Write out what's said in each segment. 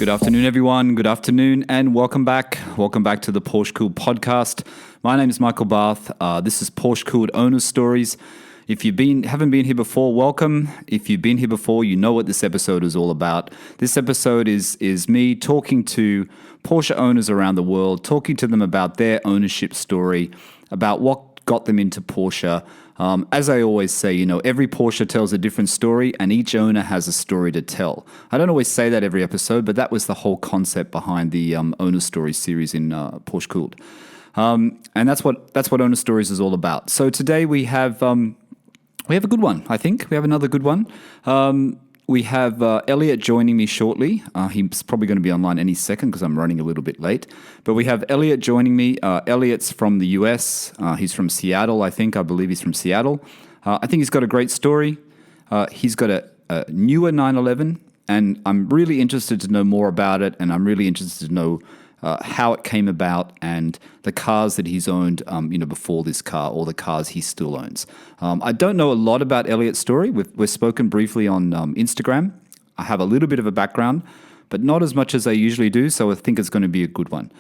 Good afternoon, everyone. Good afternoon, and welcome back. Welcome back to the PorscheCooled Podcast. My name is Michael Barth. This is PorscheCooled Owner Stories. If you haven't been here before, welcome. If you've been here before, you know what this episode is all about. This episode is me talking to Porsche owners around the world, talking to them about their ownership story, about what got them into Porsche. As I always say, every Porsche tells a different story and each owner has a story to tell. I don't always say that every episode, but that was the whole concept behind the Owner Stories series in PorscheCooled. And that's what Owner Stories is all about. So today we have a good one, I think. We have another good one. We have Eliot joining me shortly. He's probably going to be online any second because I'm running a little bit late. But we have Eliot joining me. Eliot's from the US. He's from Seattle, I believe he's from Seattle. I think he's got a great story. He's got a newer 911, and I'm really interested to know more about it, and I'm really interested to know how it came about and the cars that he's owned, before this car, or the cars he still owns. I don't know a lot about Eliot's story. We've spoken briefly on Instagram. I have a little bit of a background, but not as much as I usually do, so I think it's going to be a good one.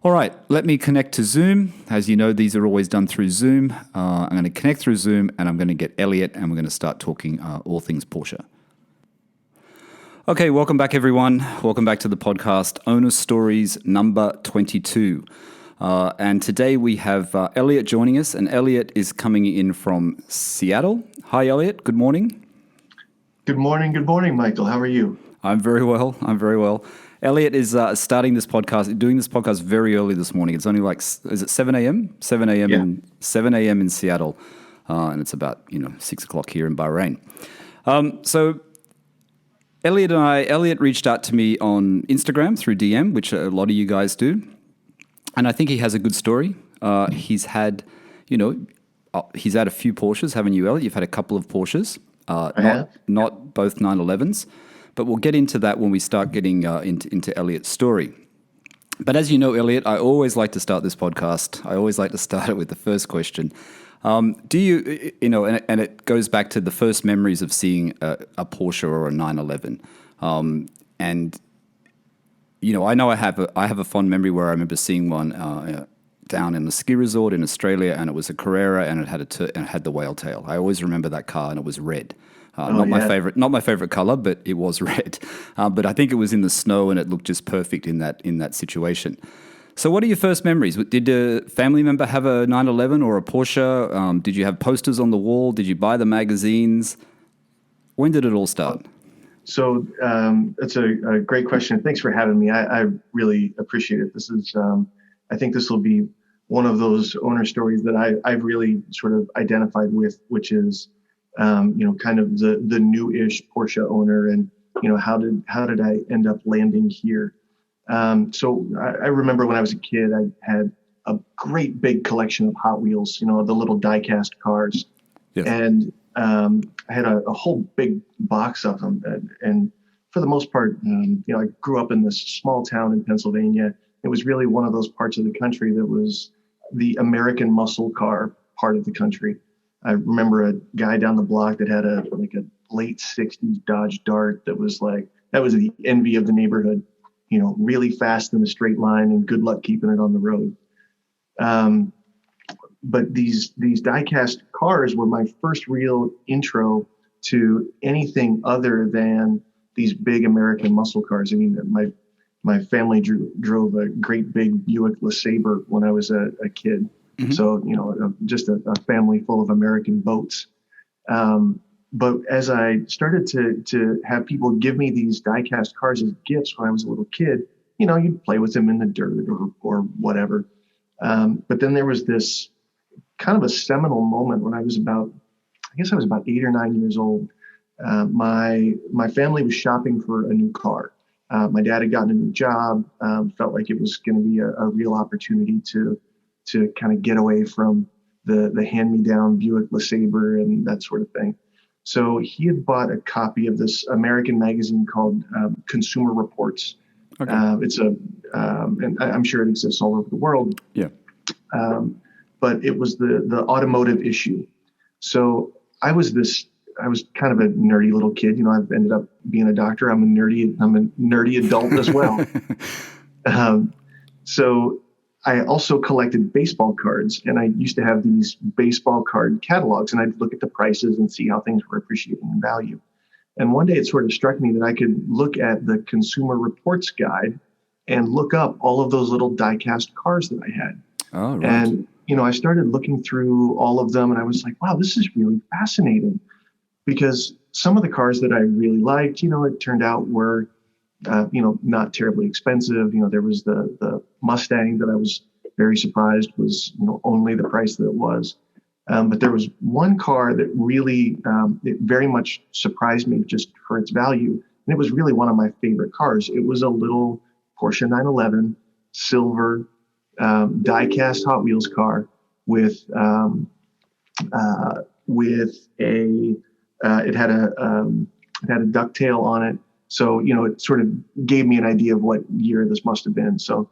All right, let me connect to Zoom. As you know, these are always done through Zoom. I'm going to connect through Zoom, and I'm going to get Eliot, and we're going to start talking all things Porsche. Okay, welcome back, everyone. Welcome back to the podcast, Owner Stories number 22. And today we have Eliot joining us, and Eliot is coming in from Seattle. Hi, Eliot. Good morning. Good morning, Michael. How are you? I'm very well. Eliot is doing this podcast very early this morning. It's only is it 7 a.m.? 7 a.m. Yeah. 7 a.m. in Seattle. And it's about, 6 o'clock here in Bahrain. So Eliot reached out to me on Instagram through DM, which a lot of you guys do. And I think he has a good story. He's had a few Porsches, haven't you, Eliot? You've had a couple of Porsches. Not both 911s. But we'll get into that when we start getting into Eliot's story. But as you know, Eliot, I always like to start this podcast. I always like to start it with the first question. Do you, and it goes back to the first memories of seeing a Porsche or a 911. And, I know I have a fond memory where I remember seeing one down in the ski resort in Australia, and it was a Carrera, and it had the whale tail. I always remember that car, and it was red. Not my favorite color, but it was red. But I think it was in the snow, and it looked just perfect in that situation. So what are your first memories? Did a family member have a 911 or a Porsche? Did you have posters on the wall? Did you buy the magazines? When did it all start? So that's a great question. Thanks for having me. I really appreciate it. This is, I think this will be one of those owner stories that I've really sort of identified with, which is, kind of the new-ish Porsche owner, and how did I end up landing here? So I remember when I was a kid, I had a great big collection of Hot Wheels, the little die-cast cars. Yes. And I had a whole big box of them. And for the most part, I grew up in this small town in Pennsylvania. It was really one of those parts of the country that was the American muscle car part of the country. I remember a guy down the block that had a late 60s Dodge Dart that was the envy of the neighborhood. Really fast in a straight line, and good luck keeping it on the road. But these die-cast cars were my first real intro to anything other than these big American muscle cars. I mean, my family drove a great big Buick LeSabre when I was a kid. Mm-hmm. So, just a family full of American boats. But as I started to have people give me these die-cast cars as gifts when I was a little kid, you'd play with them in the dirt or whatever. But then there was this kind of a seminal moment when I was about 8 or 9 years old. My family was shopping for a new car. My dad had gotten a new job, felt like it was going to be a real opportunity to kind of get away from the hand-me-down Buick LeSabre and that sort of thing. So he had bought a copy of this American magazine called Consumer Reports. Okay. And I'm sure it exists all over the world. Yeah. But it was the automotive issue. So I was this I was kind of a nerdy little kid. I've ended up being a doctor. I'm a nerdy adult as well. So I also collected baseball cards, and I used to have these baseball card catalogs, and I'd look at the prices and see how things were appreciating in value. And one day it sort of struck me that I could look at the Consumer Reports Guide and look up all of those little die-cast cars that I had. Oh, right. And, I started looking through all of them, and I was like, wow, this is really fascinating, because some of the cars that I really liked, it turned out were not terribly expensive. There was the Mustang that I was very surprised was, only the price that it was. But there was one car that really, it very much surprised me just for its value. And it was really one of my favorite cars. It was a little Porsche 911 silver die-cast Hot Wheels car with a, it had a ducktail on it. So, it sort of gave me an idea of what year this must have been. So,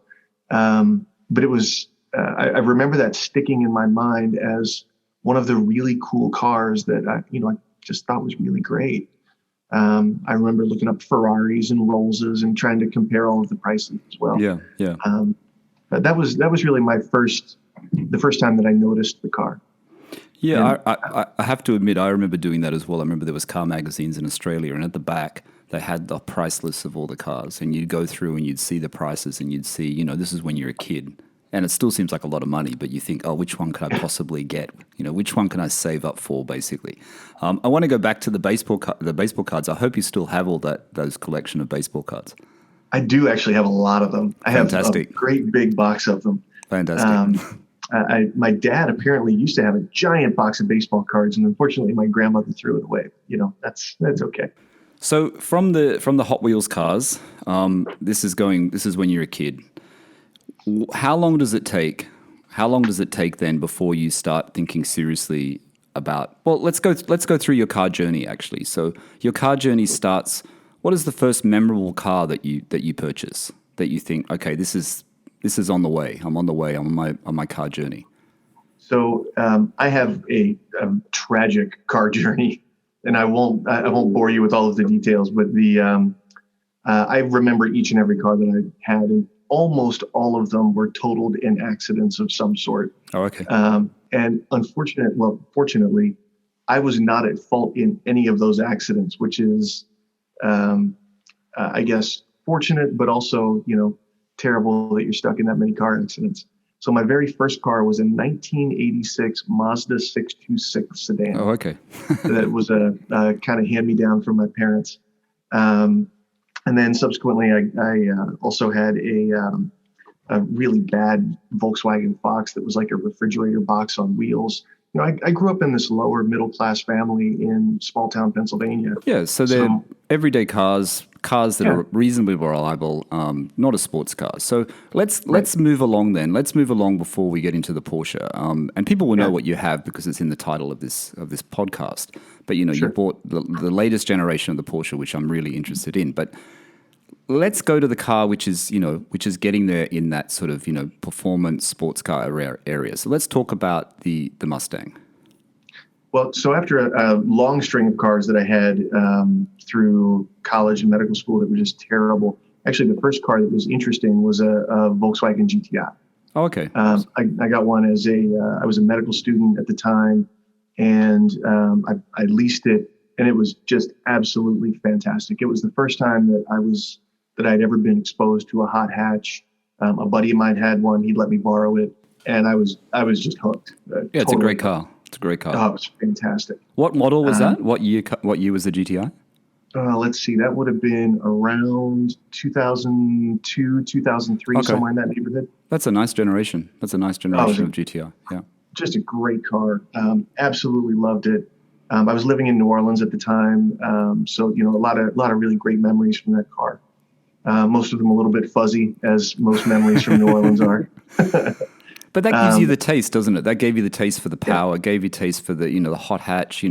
but it was, I remember that sticking in my mind as one of the really cool cars that I just thought was really great. I remember looking up Ferraris and Rollses and trying to compare all of the prices as well. Yeah. Yeah. But that was really the first time that I noticed the car. Yeah. I have to admit, I remember doing that as well. I remember there was car magazines in Australia, and at the back, they had the price lists of all the cars, and you'd go through and you'd see the prices, and you'd see, this is when you're a kid, and it still seems like a lot of money, but you think, oh, which one could I possibly get? Which one can I save up for, basically? I want to go back to the baseball cards. I hope you still have all those collection of baseball cards. I do actually have a lot of them. I Fantastic. have a great big box of them. Fantastic. My dad apparently used to have a giant box of baseball cards, and unfortunately, my grandmother threw it away. That's okay. So from the Hot Wheels cars, this is when you're a kid. How long does it take? How long does it take then before you start thinking seriously about? Well, let's go through your car journey actually. So your car journey starts. What is the first memorable car that you purchase that you think, okay, this is on the way. I'm on the way on my car journey. So I have a tragic car journey. And I won't bore you with all of the details, but I remember each and every car that I had, and almost all of them were totaled in accidents of some sort. Oh, okay. And fortunately, I was not at fault in any of those accidents, which is, I guess, fortunate, but also, terrible that you're stuck in that many car accidents. So my very first car was a 1986 Mazda 626 sedan. Oh, okay. That was a kind of hand-me-down from my parents. And then subsequently, I also had a really bad Volkswagen Fox that was like a refrigerator box on wheels. I grew up in this lower middle-class family in small-town Pennsylvania. Yeah, so they're everyday cars that are reasonably reliable, not a sports car. So let's move along then. Let's move along before we get into the Porsche. And people will know what you have because it's in the title of this podcast. But you bought the latest generation of the Porsche, which I'm really interested in. But let's go to the car which is getting there in that sort of performance sports car area. So let's talk about the Mustang. Well, so after a long string of cars that I had through college and medical school that were just terrible, actually the first car that was interesting was a Volkswagen GTI. Oh, okay. I got one as I was a medical student at the time, and I leased it, and it was just absolutely fantastic. It was the first time that I'd ever been exposed to a hot hatch. A buddy of mine had one; he'd let me borrow it, and I was just hooked. Yeah, it's a great car. It's a great car. Oh, it's fantastic. What model was that? What year was the GTI? Let's see. That would have been around 2002, 2003, somewhere in that neighborhood. That's a nice generation. Of GTI. Yeah. Just a great car. Absolutely loved it. I was living in New Orleans at the time, so a lot of really great memories from that car. Most of them a little bit fuzzy, as most memories from New Orleans are. But that gives you the taste, doesn't it? That gave you the taste for the power. It gave you taste for the the hot hatch.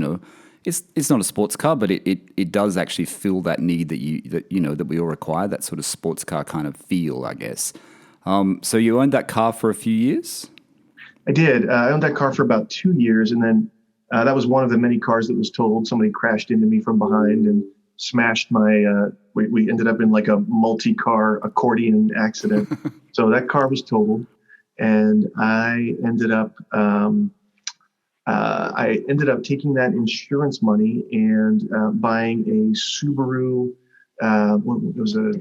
It's not a sports car, but it does actually fill that need that we all require. That sort of sports car kind of feel, I guess. So you owned that car for a few years? I did. I owned that car for about 2 years, and then That was one of the many cars that was totaled. Somebody crashed into me from behind and smashed my, we ended up in like a multi-car accordion accident. So that car was totaled. And I ended up taking that insurance money and buying a Subaru. It was a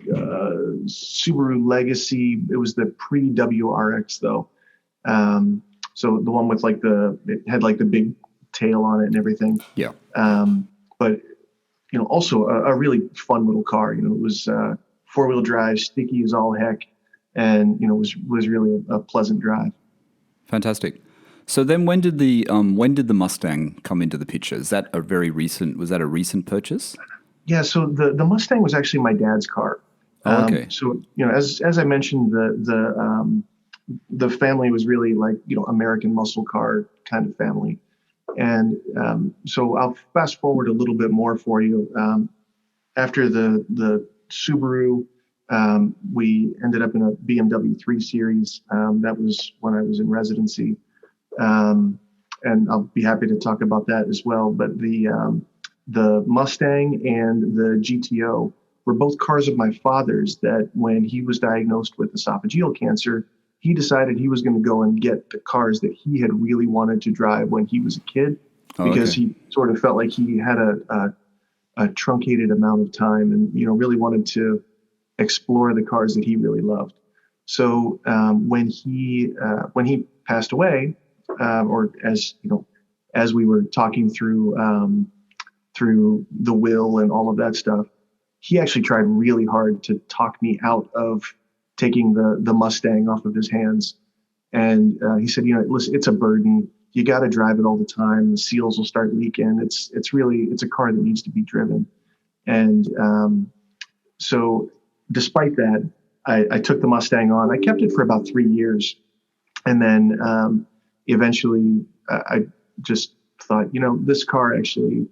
Subaru Legacy. It was the pre-WRX though. So the one with it had like the big tail on it and everything. Yeah. But also a really fun little car. It was 4-wheel drive, sticky as all heck. And was really a pleasant drive. Fantastic. So then, when did the Mustang come into the picture? Was that a recent purchase? Yeah. So the Mustang was actually my dad's car. Oh, okay. So as I mentioned, the family was really like American muscle car kind of family, and so I'll fast forward a little bit more for you. After the Subaru. We ended up in a BMW 3 Series. That was when I was in residency. And I'll be happy to talk about that as well. But the Mustang and the GTO were both cars of my father's that when he was diagnosed with esophageal cancer, he decided he was going to go and get the cars that he had really wanted to drive when he was a kid, because he sort of felt like he had a truncated amount of time and, really wanted to explore the cars that he really loved. So when he passed away, or as we were talking through the will and all of that stuff, he actually tried really hard to talk me out of taking the Mustang off of his hands. And he said, listen, it's a burden. You got to drive it all the time. The seals will start leaking. It's a car that needs to be driven. And so despite that, I took the Mustang on. I kept it for about 3 years. And then eventually I just thought, this car actually,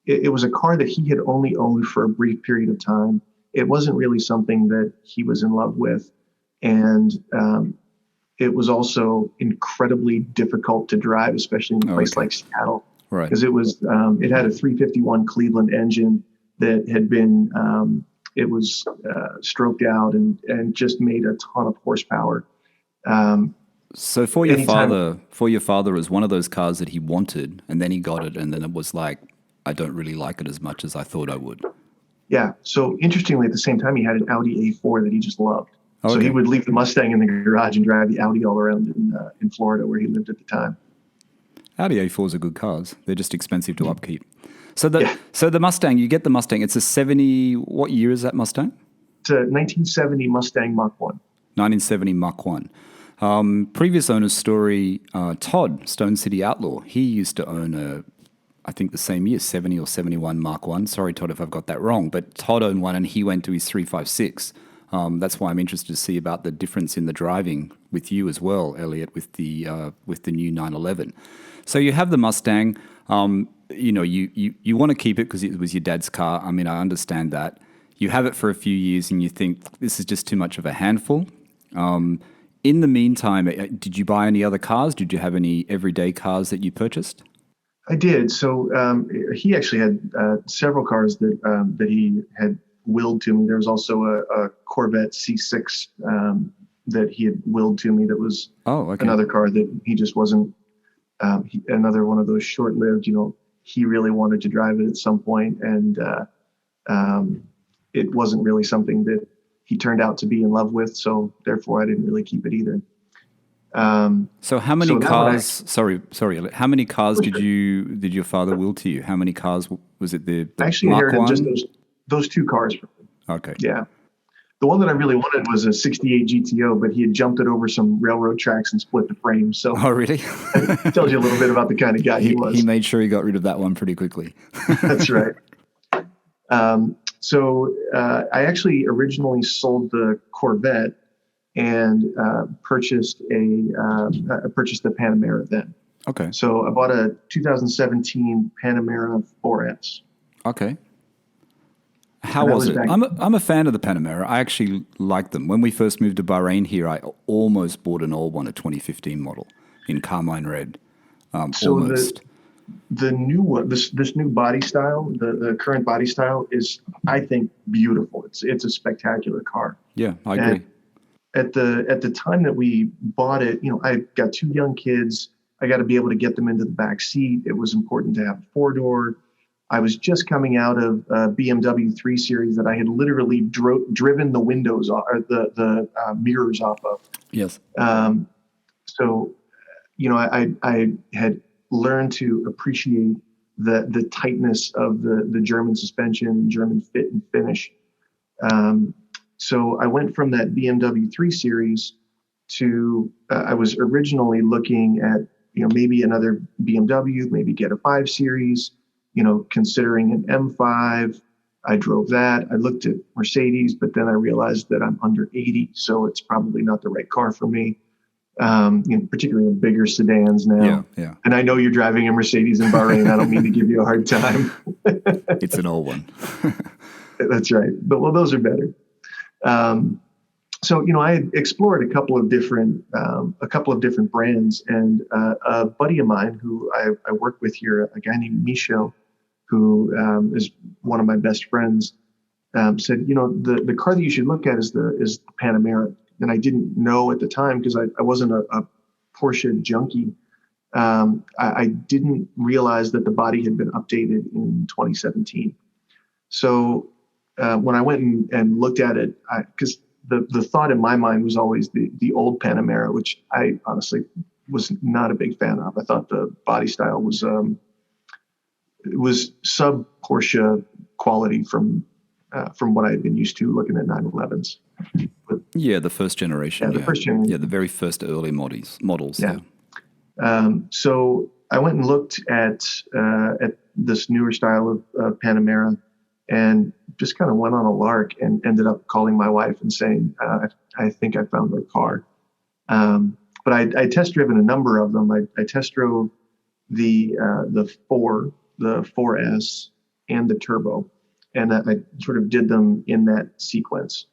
it was a car that he had only owned for a brief period of time. It wasn't really something that he was in love with. And it was also incredibly difficult to drive, especially in a place like Seattle. Right. Because it had a 351 Cleveland engine that had been, it was stroked out and just made a ton of horsepower. So for your father, it was one of those cars that he wanted, and then he got it, and then it was like, I don't really like it as much as I thought I would. Yeah. So interestingly, at the same time, he had an Audi A4 that he just loved. So he would leave the Mustang in the garage and drive the Audi all around in Florida where he lived at the time. Audi A4s are good cars. They're just expensive to upkeep. So the Mustang, you get the Mustang. It's a 70. What year is that Mustang? It's a 1970 Mustang Mach 1. 1970 Mach 1. Previous owner's story, Todd, Stone City Outlaw, he used to own I think the same year, 70 or 71 Mach 1. Sorry, Todd, if I've got that wrong. But Todd owned one and he went to his 356. That's why I'm interested to see about the difference in the driving with you as well, Eliot, with the new 911. So you have the Mustang. You want to keep it because it was your dad's car. I mean, I understand that. You have it for a few years and you think this is just too much of a handful. In the meantime, did you buy any other cars? Did you have any everyday cars that you purchased? I did. So he actually had several cars that he had willed to me. There was also a Corvette C6 that he had willed to me. That was another car that he just wasn't. Another one of those short-lived. He really wanted to drive it at some point, and it wasn't really something that he turned out to be in love with. So therefore, I didn't really keep it either. So how many cars? Sorry. How many cars did your father will to you? How many cars was it? The I actually Mark inherited 1? just those two cars from him. Okay. Yeah. The one that I really wanted was a 68 GTO, but he had jumped it over some railroad tracks and split the frame. So oh, really? It tells you a little bit about the kind of guy he was. He made sure he got rid of that one pretty quickly. That's right. So I actually originally sold the Corvette and purchased the Panamera then. Okay. So I bought a 2017 Panamera 4S. Okay. How was it? I'm a fan of the Panamera. I actually like them. When we first moved to Bahrain here, I almost bought an old one, a 2015 model in carmine red. So almost. the new one, this new body style, the current body style is, I think, beautiful. It's a spectacular car. Yeah, I agree. And at the time that we bought it, I got two young kids. I got to be able to get them into the back seat. It was important to have a 4-door. I was just coming out of a BMW 3 Series that I had literally driven the windows off, or the mirrors off of. Yes. So, I had learned to appreciate the tightness of the German suspension, German fit and finish. So I went from that BMW 3 Series to I was originally looking at maybe another BMW, maybe get a 5 Series. Considering an M5. I drove that. I looked at Mercedes, but then I realized that I'm under 80, so it's probably not the right car for me. Particularly in bigger sedans now. Yeah. And I know you're driving a Mercedes in Bahrain. I don't mean to give you a hard time. It's an old one. That's right. But those are better. So I had explored a couple of different brands, and a buddy of mine who I work with here, a guy named Micho, who is one of my best friends, said, the car that you should look at is the Panamera. And I didn't know at the time, because I wasn't a Porsche junkie. I didn't realize that the body had been updated in 2017. So when I went and looked at it, because the thought in my mind was always the old Panamera, which I honestly was not a big fan of. I thought the body style was sub Porsche quality from what I had been used to looking at 911s. But, the first generation. The first generation. Yeah, the very first early models. Yeah. So I went and looked at this newer style of Panamera, and just kind of went on a lark and ended up calling my wife and saying, I think I found our car. But I test driven a number of them. I test drove the 4S and the Turbo, and I sort of did them in that sequence.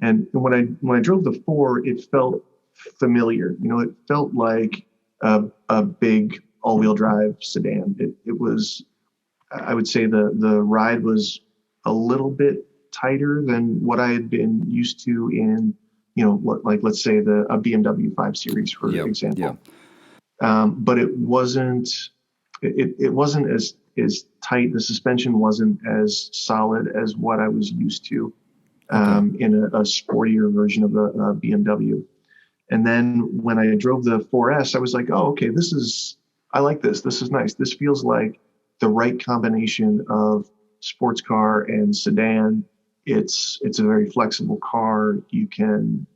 And when I drove the 4, it felt familiar. It felt like a big all-wheel drive sedan. It was, I would say the ride was a little bit tighter than what I had been used to in, let's say a BMW 5 Series, for example. Yeah. But it wasn't as tight. The suspension wasn't as solid as what I was used to in a sportier version of the BMW. And then when I drove the 4S, I was like, oh, okay, I like this. This is nice. This feels like the right combination of sports car and sedan. It's a very flexible car. You can,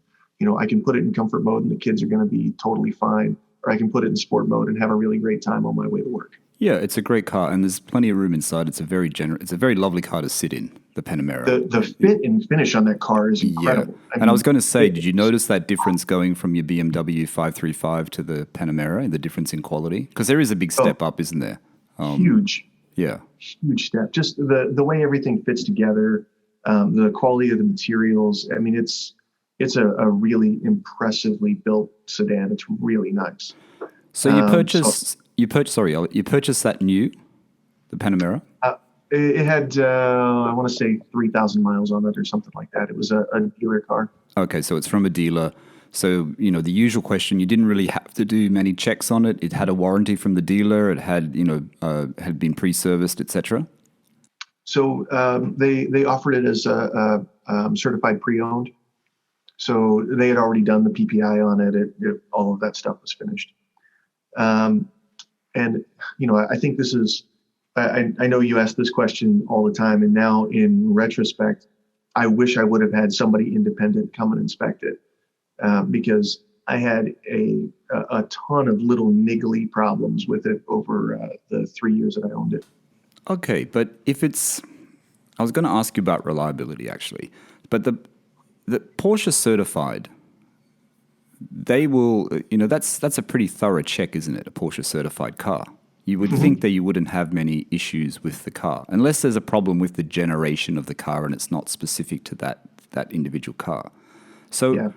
I can put it in comfort mode and the kids are going to be totally fine, or I can put it in sport mode and have a really great time on my way to work. Yeah, it's a great car, and there's plenty of room inside. It's a very lovely car to sit in, the Panamera. The fit and finish on that car is incredible. Yeah. I was going to say, did you notice that difference going from your BMW 535 to the Panamera, the difference in quality? Because there is a big step up, isn't there? Huge. Yeah. Huge step. Just the way everything fits together, the quality of the materials. I mean, it's a really impressively built sedan. It's really nice. So you purchased that new, the Panamera? It had, I want to say 3,000 miles on it or something like that. It was a dealer car. Okay, so it's from a dealer. So, the usual question, you didn't really have to do many checks on it. It had a warranty from the dealer. It had, had been pre-serviced, etc. So they offered it as a certified pre-owned. So they had already done the PPI on it. All of that stuff was finished. And, I think this is, I know you ask this question all the time, and now in retrospect, I wish I would have had somebody independent come and inspect it, because I had a ton of little niggly problems with it over the 3 years that I owned it. Okay, but I was going to ask you about reliability actually, but the Porsche certified, they will, that's a pretty thorough check, isn't it? A Porsche certified car. You would think that you wouldn't have many issues with the car, unless there's a problem with the generation of the car and it's not specific to that individual car. So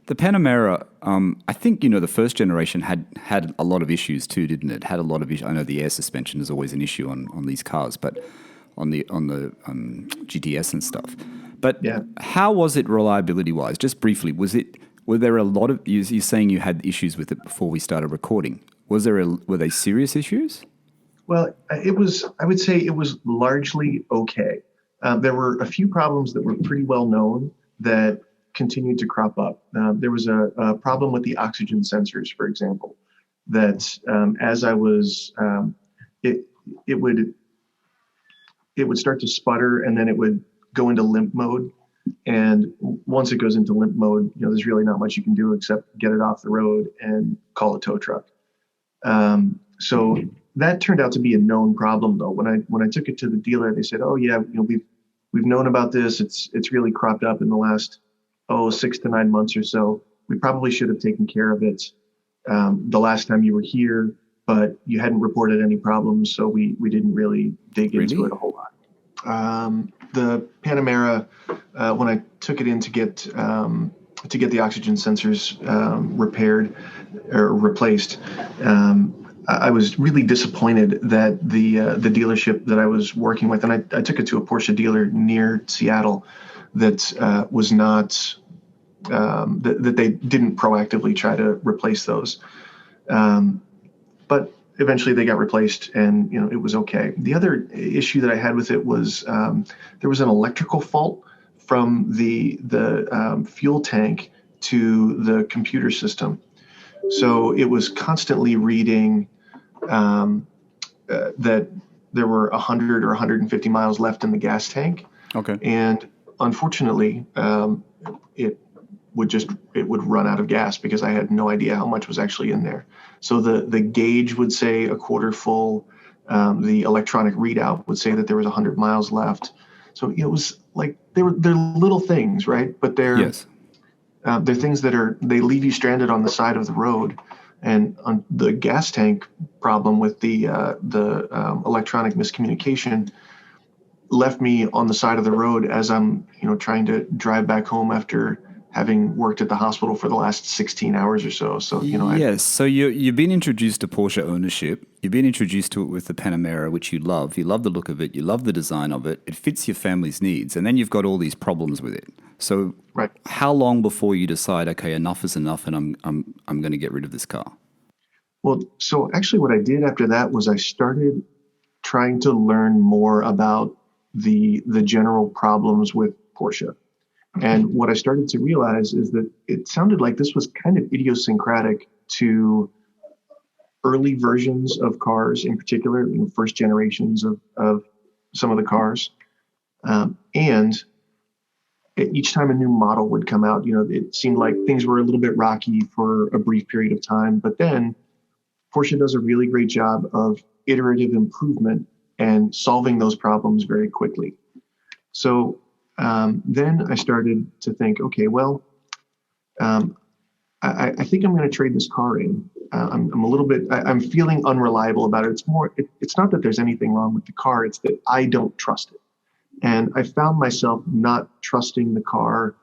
The Panamera, I think, the first generation had a lot of issues too, didn't it? Had a lot of issues. I know the air suspension is always an issue on these cars, but on the GTS and stuff. But Yeah. how was it reliability-wise? Just briefly, were there a lot of, you're saying you had issues with it before we started recording. Were they serious issues? Well, I would say it was largely okay. There were a few problems that were pretty well known that continued to crop up. There was a problem with the oxygen sensors, for example, that as I was, it would start to sputter, and then it would go into limp mode. And once it goes into limp mode, there's really not much you can do except get it off the road and call a tow truck. So that turned out to be a known problem, though. When I took it to the dealer, they said, "Oh yeah, we've known about this. It's really cropped up in the last 6 to 9 months or so. We probably should have taken care of it the last time you were here, but you hadn't reported any problems, so we didn't really dig into it a whole lot." The Panamera, when I took it in to get the oxygen sensors repaired or replaced, I was really disappointed that the dealership that I was working with, and I took it to a Porsche dealer near Seattle, that was not that they didn't proactively try to replace those, but eventually they got replaced, and it was okay. The other issue that I had with it was there was an electrical fault from the fuel tank to the computer system, so it was constantly reading that there were 100 or 150 miles left in the gas tank. Okay. And unfortunately, it would run out of gas because I had no idea how much was actually in there. So the gauge would say a quarter full. The electronic readout would say that there was 100 miles left. So it was like they're little things, right? But they're things that they leave you stranded on the side of the road. And on the gas tank problem with the electronic miscommunication left me on the side of the road as I'm trying to drive back home after having worked at the hospital for the last 16 hours or so. So yes. So you've been introduced to Porsche ownership. You've been introduced to it with the Panamera, which you love. You love the look of it. You love the design of it. It fits your family's needs, and then you've got all these problems with it. So right. How long before you decide, okay, enough is enough, and I'm going to get rid of this car? Well, so actually what I did after that was I started trying to learn more about the general problems with Porsche. And what I started to realize is that it sounded like this was kind of idiosyncratic to early versions of cars, in particular, first generations of some of the cars. And each time a new model would come out, it seemed like things were a little bit rocky for a brief period of time. But then Porsche does a really great job of iterative improvement and solving those problems very quickly. So then I started to think, okay, well, I think I'm going to trade this car in. I'm feeling unreliable about it. It's not that there's anything wrong with the car. It's that I don't trust it. And I found myself not trusting the car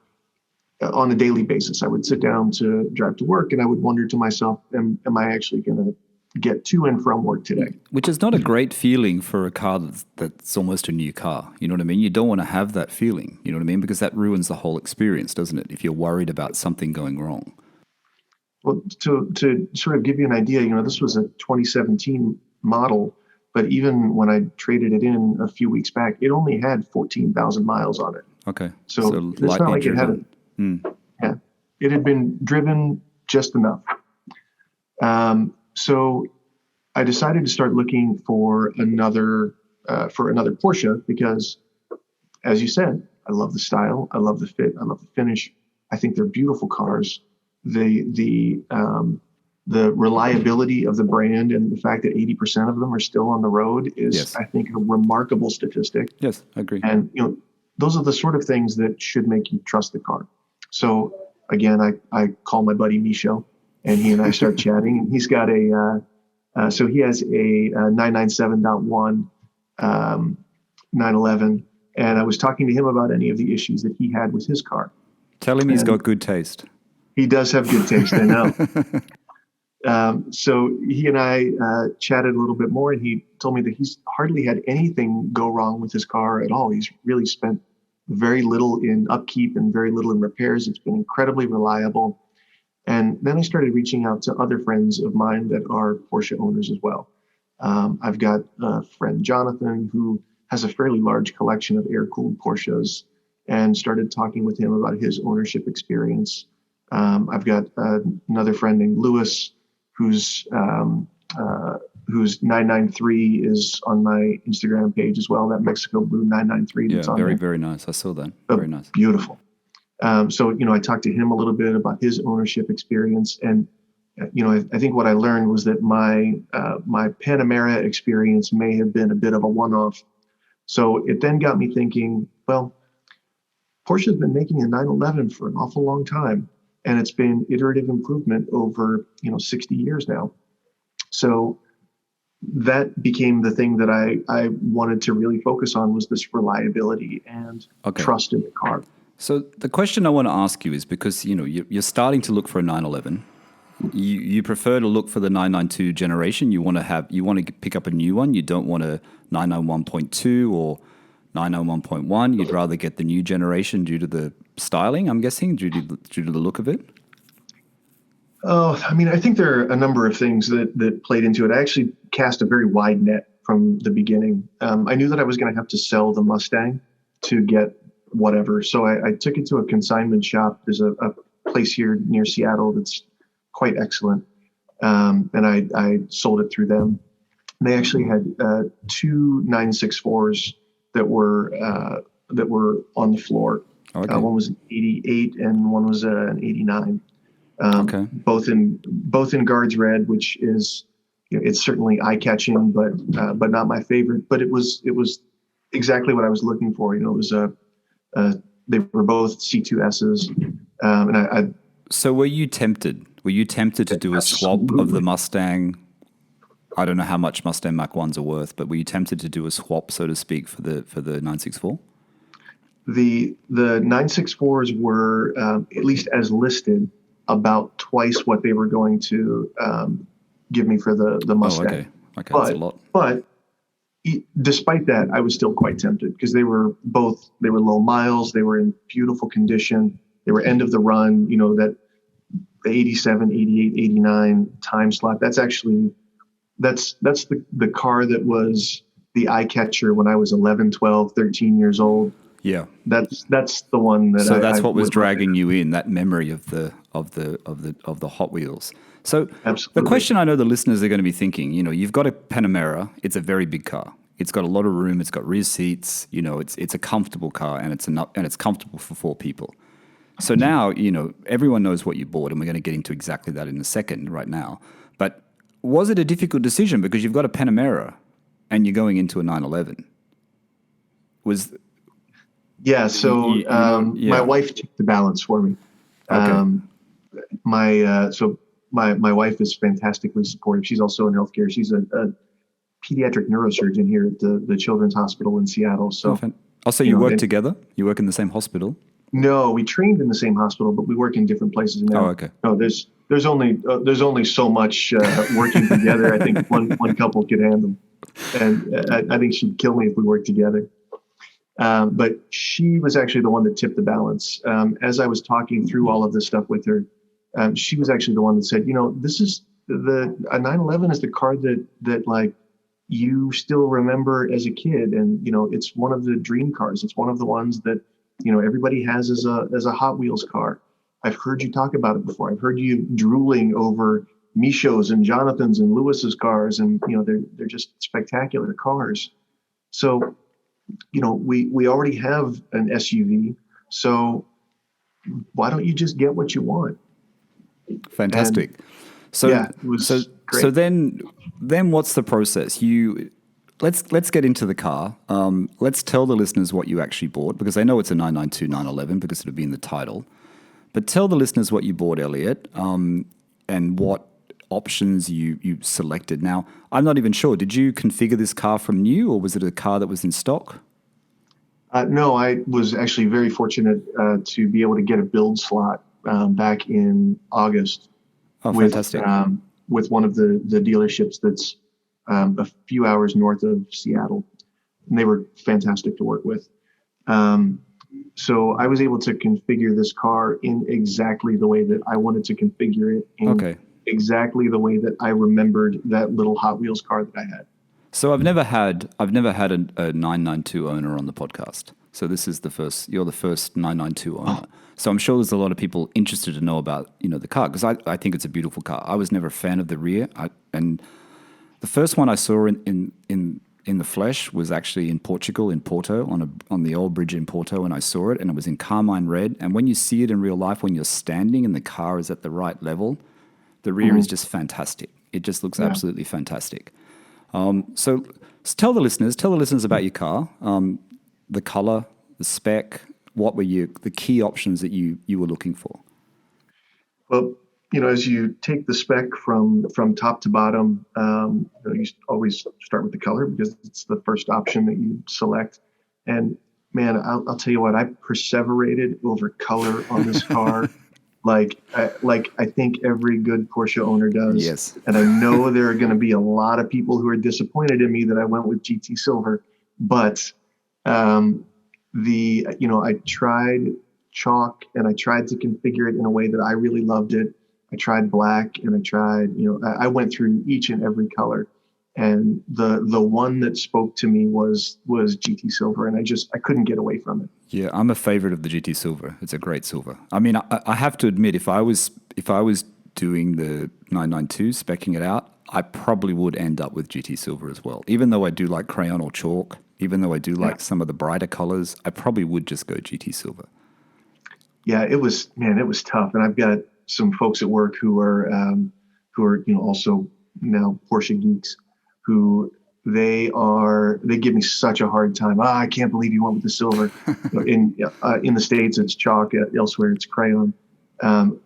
on a daily basis. I would sit down to drive to work and I would wonder to myself, am I actually going to get to and from work today? Which is not a great feeling for a car that's almost a new car. You know what I mean? You don't want to have that feeling, you know what I mean? Because that ruins the whole experience, doesn't it? If you're worried about something going wrong. Well, to sort of give you an idea, this was a 2017 model, but even when I traded it in a few weeks back, it only had 14,000 miles on it. Okay. So it's not like it had yeah, it had been driven just enough. So I decided to start looking for another Porsche because, as you said, I love the style, I love the fit, I love the finish. I think they're beautiful cars. The reliability of the brand and the fact that 80% of them are still on the road is, yes, I think, a remarkable statistic. Yes, I agree. And those are the sort of things that should make you trust the car. So again, I call my buddy Micho, and he and I start chatting. And he's got so he has a 997.1 911, and I was talking to him about any of the issues that he had with his car. Tell him he's got good taste. He does have good taste, I know. So he and I chatted a little bit more, and he told me that he's hardly had anything go wrong with his car at all. He's really spent very little in upkeep and very little in repairs. It's been incredibly reliable. And then I started reaching out to other friends of mine that are Porsche owners as well. I've got a friend, Jonathan, who has a fairly large collection of air-cooled Porsches, and started talking with him about his ownership experience. I've got another friend named Lewis, whose 993 is on my Instagram page as well. That Mexico blue 993. That's on very, there. very nice. I saw that. Very nice. Beautiful. So, I talked to him a little bit about his ownership experience. And, I think what I learned was that my Panamera experience may have been a bit of a one-off. So it then got me thinking, well, Porsche has been making a 911 for an awful long time, and it's been iterative improvement over, 60 years now. So that became the thing that I wanted to really focus on, was this reliability and trust in the car. So the question I want to ask you is, because you're starting to look for a 911, you prefer to look for the 992 generation. You want to pick up a new one. You don't want a 991.2 or 991.1. You'd rather get the new generation due to the styling, I'm guessing, due to the look of it. Oh, I think there are a number of things that played into it. I actually cast a very wide net from the beginning. I knew that I was going to have to sell the Mustang to get whatever. So I took it to a consignment shop. There's a place here near Seattle that's quite excellent. And I sold it through them. And they actually had two 964s that were on the floor. Okay. One was an 88 and one was an 89. Both in Guards Red, which is, it's certainly eye-catching, but not my favorite. But it was exactly what I was looking for. It was they were both C2Ss, and So were you tempted? Were you tempted to do a swap of the Mustang? I don't know how much Mustang Mach 1s are worth, but were you tempted to do a swap, so to speak, for the 964? The 964s were, at least as listed, about twice what they were going to give me for the Mustang. Oh, okay, that's a lot. But despite that, I was still quite tempted, because they were low miles, they were in beautiful condition, they were end of the run. That the 87, 88, 89 time slot. That's the car that was the eye catcher when I was 11, 12, 13 years old. Yeah, that's the one that. So that's what was dragging you in, that memory of the Hot Wheels. So absolutely. The question I know the listeners are going to be thinking, you've got a Panamera. It's a very big car. It's got a lot of room. It's got rear seats. It's a comfortable car, and it's comfortable for four people. So now everyone knows what you bought, and we're going to get into exactly that in a second right now. But was it a difficult decision, because you've got a Panamera and you're going into a 911? Yeah, so my wife took the balance for me. Okay. My wife is fantastically supportive. She's also in healthcare. She's a pediatric neurosurgeon here at the Children's Hospital in Seattle. So, you work together? You work in the same hospital? No, we trained in the same hospital, but we work in different places now. Oh, okay. No, there's only so much working together. I think one couple could handle, and I think she'd kill me if we worked together. But she was actually the one that tipped the balance. As I was talking through all of this stuff with her, she was actually the one that said, this is a 911 is the car that like you still remember as a kid, and it's one of the dream cars. It's one of the ones that everybody has as a Hot Wheels car. I've heard you talk about it before. I've heard you drooling over Micho's and Jonathan's and Lewis's cars, and they're just spectacular cars. So we already have an SUV, so why don't you just get what you want? Fantastic. And, so then what's the process? Let's get into the car. Let's tell the listeners what you actually bought, because they know it's a 992 911 because it'll be in the title. But tell the listeners what you bought, Eliot, and what options you selected. Now, I'm not even sure. Did you configure this car from new, or was it a car that was in stock? No, I was actually very fortunate to be able to get a build slot back in August Oh, fantastic. with one of the dealerships that's a few hours north of Seattle. And they were fantastic to work with. So I was able to configure this car in exactly the way that I wanted to configure it, in exactly the way that I remembered that little Hot Wheels car that I had. So I've never had a 992 owner on the podcast. So this is you're the first 992 owner. So I'm sure there's a lot of people interested to know about, the car, because I think it's a beautiful car. I was never a fan of the rear. And the first one I saw in the flesh was actually in Portugal, in Porto, on the old bridge in Porto, and I saw it, and it was in carmine red. And when you see it in real life, when you're standing and the car is at the right level, the rear is just fantastic. It just looks absolutely fantastic. So tell the listeners about your car, the color, the spec. What were the key options that you were looking for? Well, as you take the spec from top to bottom, you always start with the color because it's the first option that you select. And man, I'll tell you what, I perseverated over color on this car. Like I think every good Porsche owner does. Yes. And I know there are going to be a lot of people who are disappointed in me that I went with GT Silver, but I tried chalk and I tried to configure it in a way that I really loved it. I tried black and I went through each and every color, and the one that spoke to me was GT Silver, and I couldn't get away from it. Yeah, I'm a favorite of the GT Silver. It's a great silver. I mean, I have to admit, if I was doing the 992, speccing it out, I probably would end up with GT Silver as well. Even though I do like crayon or chalk, even though I do like some of the brighter colors, I probably would just go GT Silver. Yeah, it was tough, and I've got some folks at work who are also now Porsche geeks, who they give me such a hard time. I can't believe you went with the silver. In the States it's chalk, elsewhere it's crayon.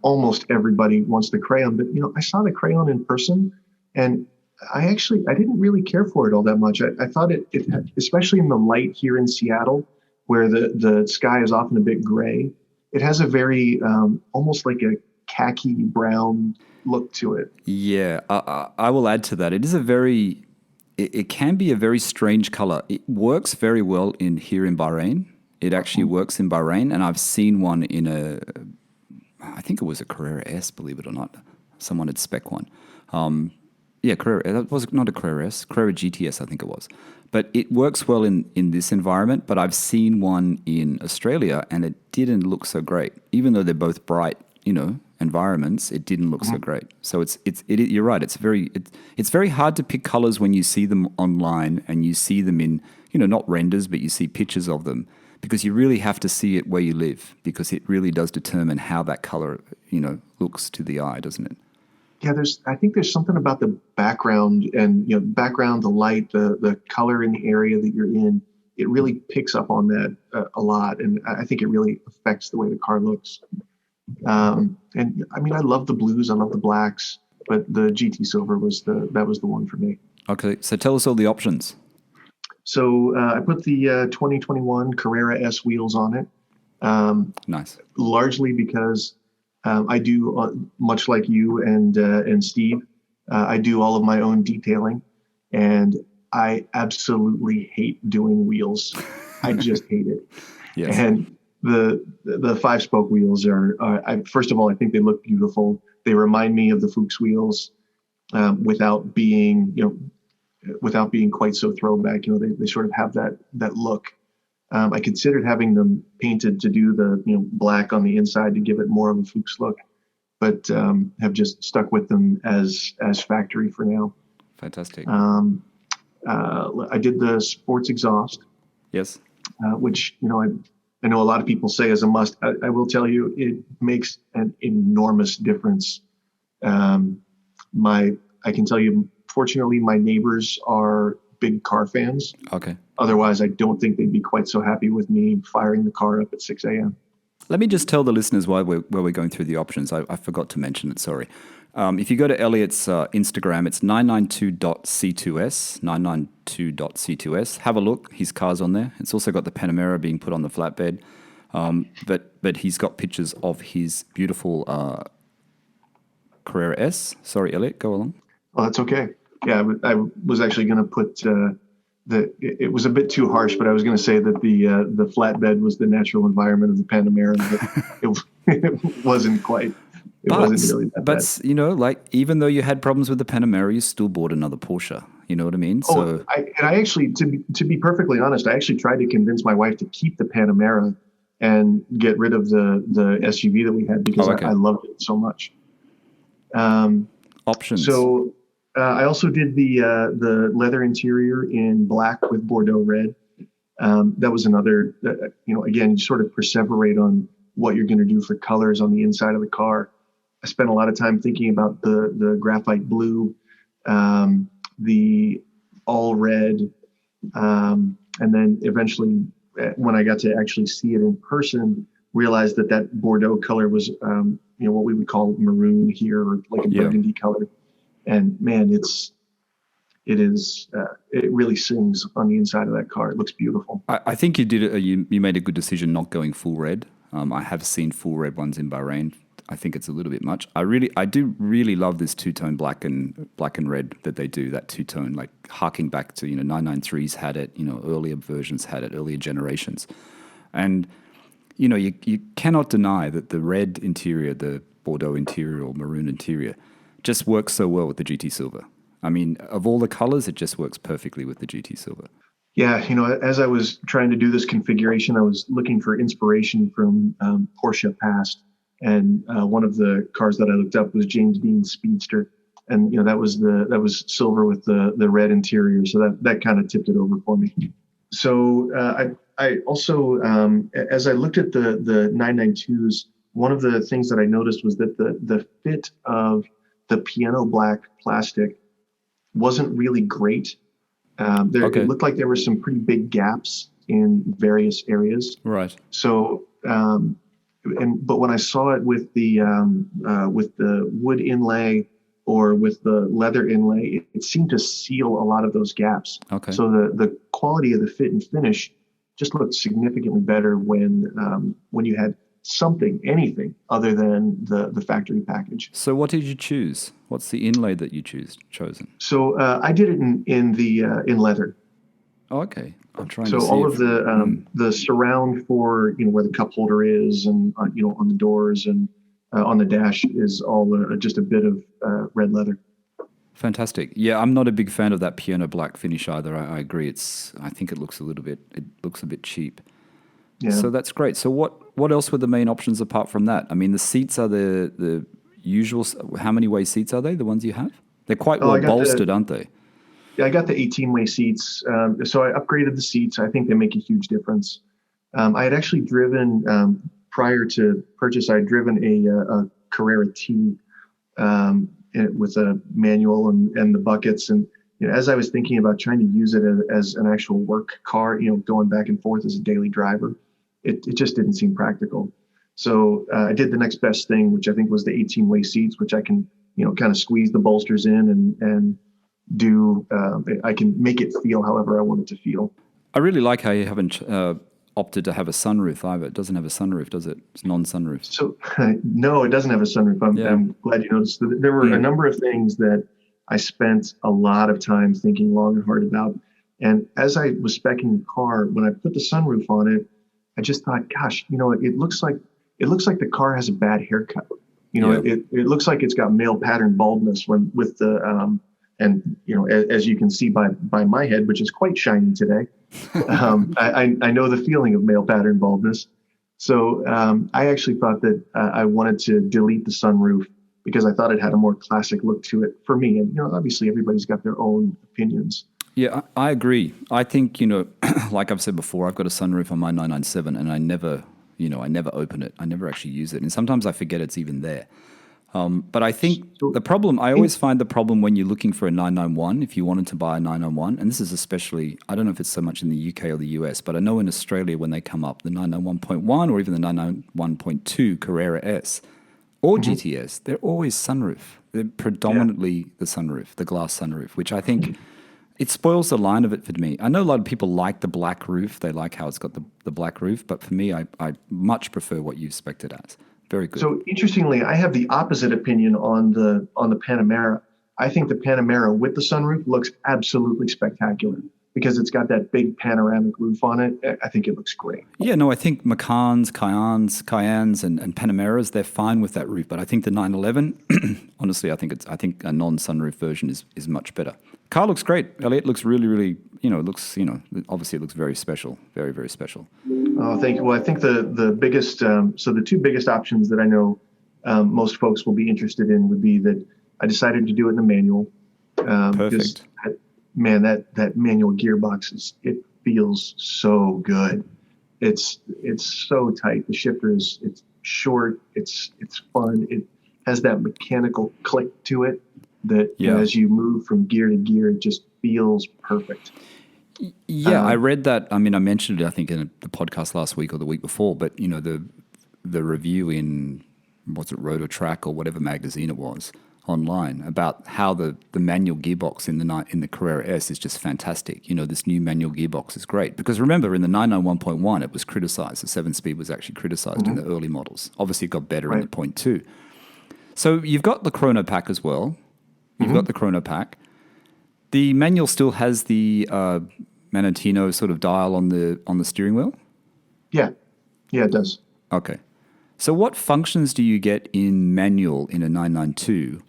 Almost everybody wants the crayon, but I saw the crayon in person, and I didn't really care for it all that much. I thought it especially in the light here in Seattle, where the sky is often a bit gray, it has a very almost like a khaki brown look to it. Yeah, I will add to that. It can be a very strange color. It works very well here in Bahrain. It actually works in Bahrain, and I've seen one I think it was a Carrera S, believe it or not. Someone had spec one. Carrera. That was not a Carrera S, Carrera GTS, I think it was. But it works well in this environment. But I've seen one in Australia, and it didn't look so great. Even though they're both bright, environments, it didn't look so great. So you're right. It's very hard to pick colors when you see them online and you see them in, not renders, but you see pictures of them, because you really have to see it where you live, because it really does determine how that color, looks to the eye, doesn't it? Yeah, I think there's something about the background and, the light, the color in the area that you're in. It really picks up on that a lot. And I think it really affects the way the car looks. And I mean, I love the blues, I love the blacks, but the GT Silver was the one for me. Okay, so tell us all the options. So I put the 2021 Carrera S wheels on it. Nice. Largely because I do, much like you and Steve, I do all of my own detailing, and I absolutely hate doing wheels. I just hate it. Yes. And the 5-spoke wheels first of all, I think they look beautiful. They remind me of the Fuchs wheels, without being quite so throwback. They sort of have that look. I considered having them painted to do the black on the inside to give it more of a Fuchs look, but have just stuck with them as factory for now. Fantastic. I did the sports exhaust. Yes. Which I know a lot of people say is a must. I will tell you, it makes an enormous difference. I can tell you, fortunately, my neighbors are big car fans. Okay. Otherwise, I don't think they'd be quite so happy with me firing the car up at 6 a.m. Let me just tell the listeners why we're going through the options. I forgot to mention it, sorry. If you go to Eliot's Instagram, it's 992.c2s, 992.c2s. Have a look. His car's on there. It's also got the Panamera being put on the flatbed. But he's got pictures of his beautiful Carrera S. Sorry, Eliot, go along. Oh, that's okay. Yeah, I was actually going to put it was a bit too harsh, but I was going to say that the flatbed was the natural environment of the Panamera, but it wasn't quite. It wasn't really that bad. But you know, like even though you had problems with the Panamera, you still bought another Porsche. You know what I mean? So I actually, to be perfectly honest, I actually tried to convince my wife to keep the Panamera and get rid of the SUV that we had because I loved it so much. Options. So I also did the leather interior in black with Bordeaux red. That was another, again, you sort of perseverate on what you're going to do for colors on the inside of the car. I spent a lot of time thinking about the graphite blue, the all red, and then eventually when I got to actually see it in person, realized that Bordeaux color was, what we would call maroon here, or like a burgundy color. And man, it really sings on the inside of that car. It looks beautiful. I think you did you made a good decision not going full red. I have seen full red ones in Bahrain. I think it's a little bit much. I do really love this two-tone black and red that they do, that two-tone, like harking back to, 993s had it, earlier versions had it, earlier generations. And, you cannot deny that the red interior, the Bordeaux interior or maroon interior, just works so well with the GT Silver. I mean, of all the colors, it just works perfectly with the GT Silver. Yeah, as I was trying to do this configuration, I was looking for inspiration from Porsche past. And one of the cars that I looked up was James Dean's Speedster, and that was silver with the red interior, so that kind of tipped it over for me. So I also, as I looked at the 992s, one of the things that I noticed was that the fit of the piano black plastic wasn't really great. It looked like there were some pretty big gaps in various areas. Right. So. But when I saw it with the wood inlay or with the leather inlay, it seemed to seal a lot of those gaps. Okay. So the quality of the fit and finish just looked significantly better when you had anything other than the factory package. So what did you choose? What's the inlay that you chosen? So I did it in leather. Oh, okay. I'm trying to see. So all of the surround for where the cup holder is, and on the doors and on the dash is all just a bit of red leather. Fantastic. Yeah, I'm not a big fan of that piano black finish either. I agree. I think it looks a bit cheap. Yeah. So that's great. So what else were the main options apart from that? I mean, the seats are the usual. How many way seats are they? The ones you have? They're quite well bolstered, aren't they? Yeah, I got the 18-way seats. So I upgraded the seats. I think they make a huge difference. I had actually driven, prior to purchase, I had driven a Carrera T with a manual and the buckets. And as I was thinking about trying to use it as an actual work car, going back and forth as a daily driver, it just didn't seem practical. So I did the next best thing, which I think was the 18-way seats, which I can, kind of squeeze the bolsters in and do I can make it feel however I want it to feel. I really like how you haven't opted to have a sunroof either. It doesn't have a sunroof, does it? It's non-sunroof. So no, it doesn't have a sunroof. I'm glad you noticed. There were a number of things that I spent a lot of time thinking long and hard about. And as I was speccing the car, when I put the sunroof on it, I just thought, gosh, it looks like the car has a bad haircut. It looks like it's got male pattern baldness with the and as you can see by my head, which is quite shiny today, I know the feeling of male pattern baldness. So I actually thought that I wanted to delete the sunroof because I thought it had a more classic look to it for me. And obviously everybody's got their own opinions. Yeah, I agree. I think like I've said before, I've got a sunroof on my 997, and I never open it. I never actually use it, and sometimes I forget it's even there. But I think I always find the problem when you're looking for a 991, if you wanted to buy a 991, and this is especially, I don't know if it's so much in the UK or the US, but I know in Australia when they come up, the 991.1 or even the 991.2 Carrera S or GTS, they're always sunroof. They're predominantly the sunroof, the glass sunroof, which I think it spoils the line of it for me. I know a lot of people like the black roof. They like how it's got the black roof. But for me, I much prefer what you've spec'd it as. Very good. So interestingly, I have the opposite opinion on the Panamera. I think the Panamera with the sunroof looks absolutely spectacular because it's got that big panoramic roof on it. I think it looks great. Yeah, no, I think Macans, Cayennes, and Panameras, they're fine with that roof. But I think the 911, honestly, I think a non-sunroof version is much better. Car looks great. Eliot looks really, really, obviously it looks very special, very, very special. Oh, thank you. Well, I think the biggest, so the two biggest options that I know most folks will be interested in would be that I decided to do it in a manual. Perfect. Man, that manual gearbox it feels so good. It's so tight. The shifter it's short. It's fun. It has that mechanical click to it that as you move from gear to gear, it just feels perfect. Yeah, I read that. I mean, I mentioned it, I think, in the podcast last week or the week before, but, the review in, Rotor Track or whatever magazine it was online about how the manual gearbox in the Carrera S is just fantastic. This new manual gearbox is great. Because remember, in the 991.1, it was criticized. The 7-speed was actually criticized in the early models. Obviously, it got better in the point 2. So you've got the Chrono Pack as well. You've got the Chrono Pack. The manual still has the Manantino sort of dial on the steering wheel? Yeah, it does. Okay. So what functions do you get in manual in a 992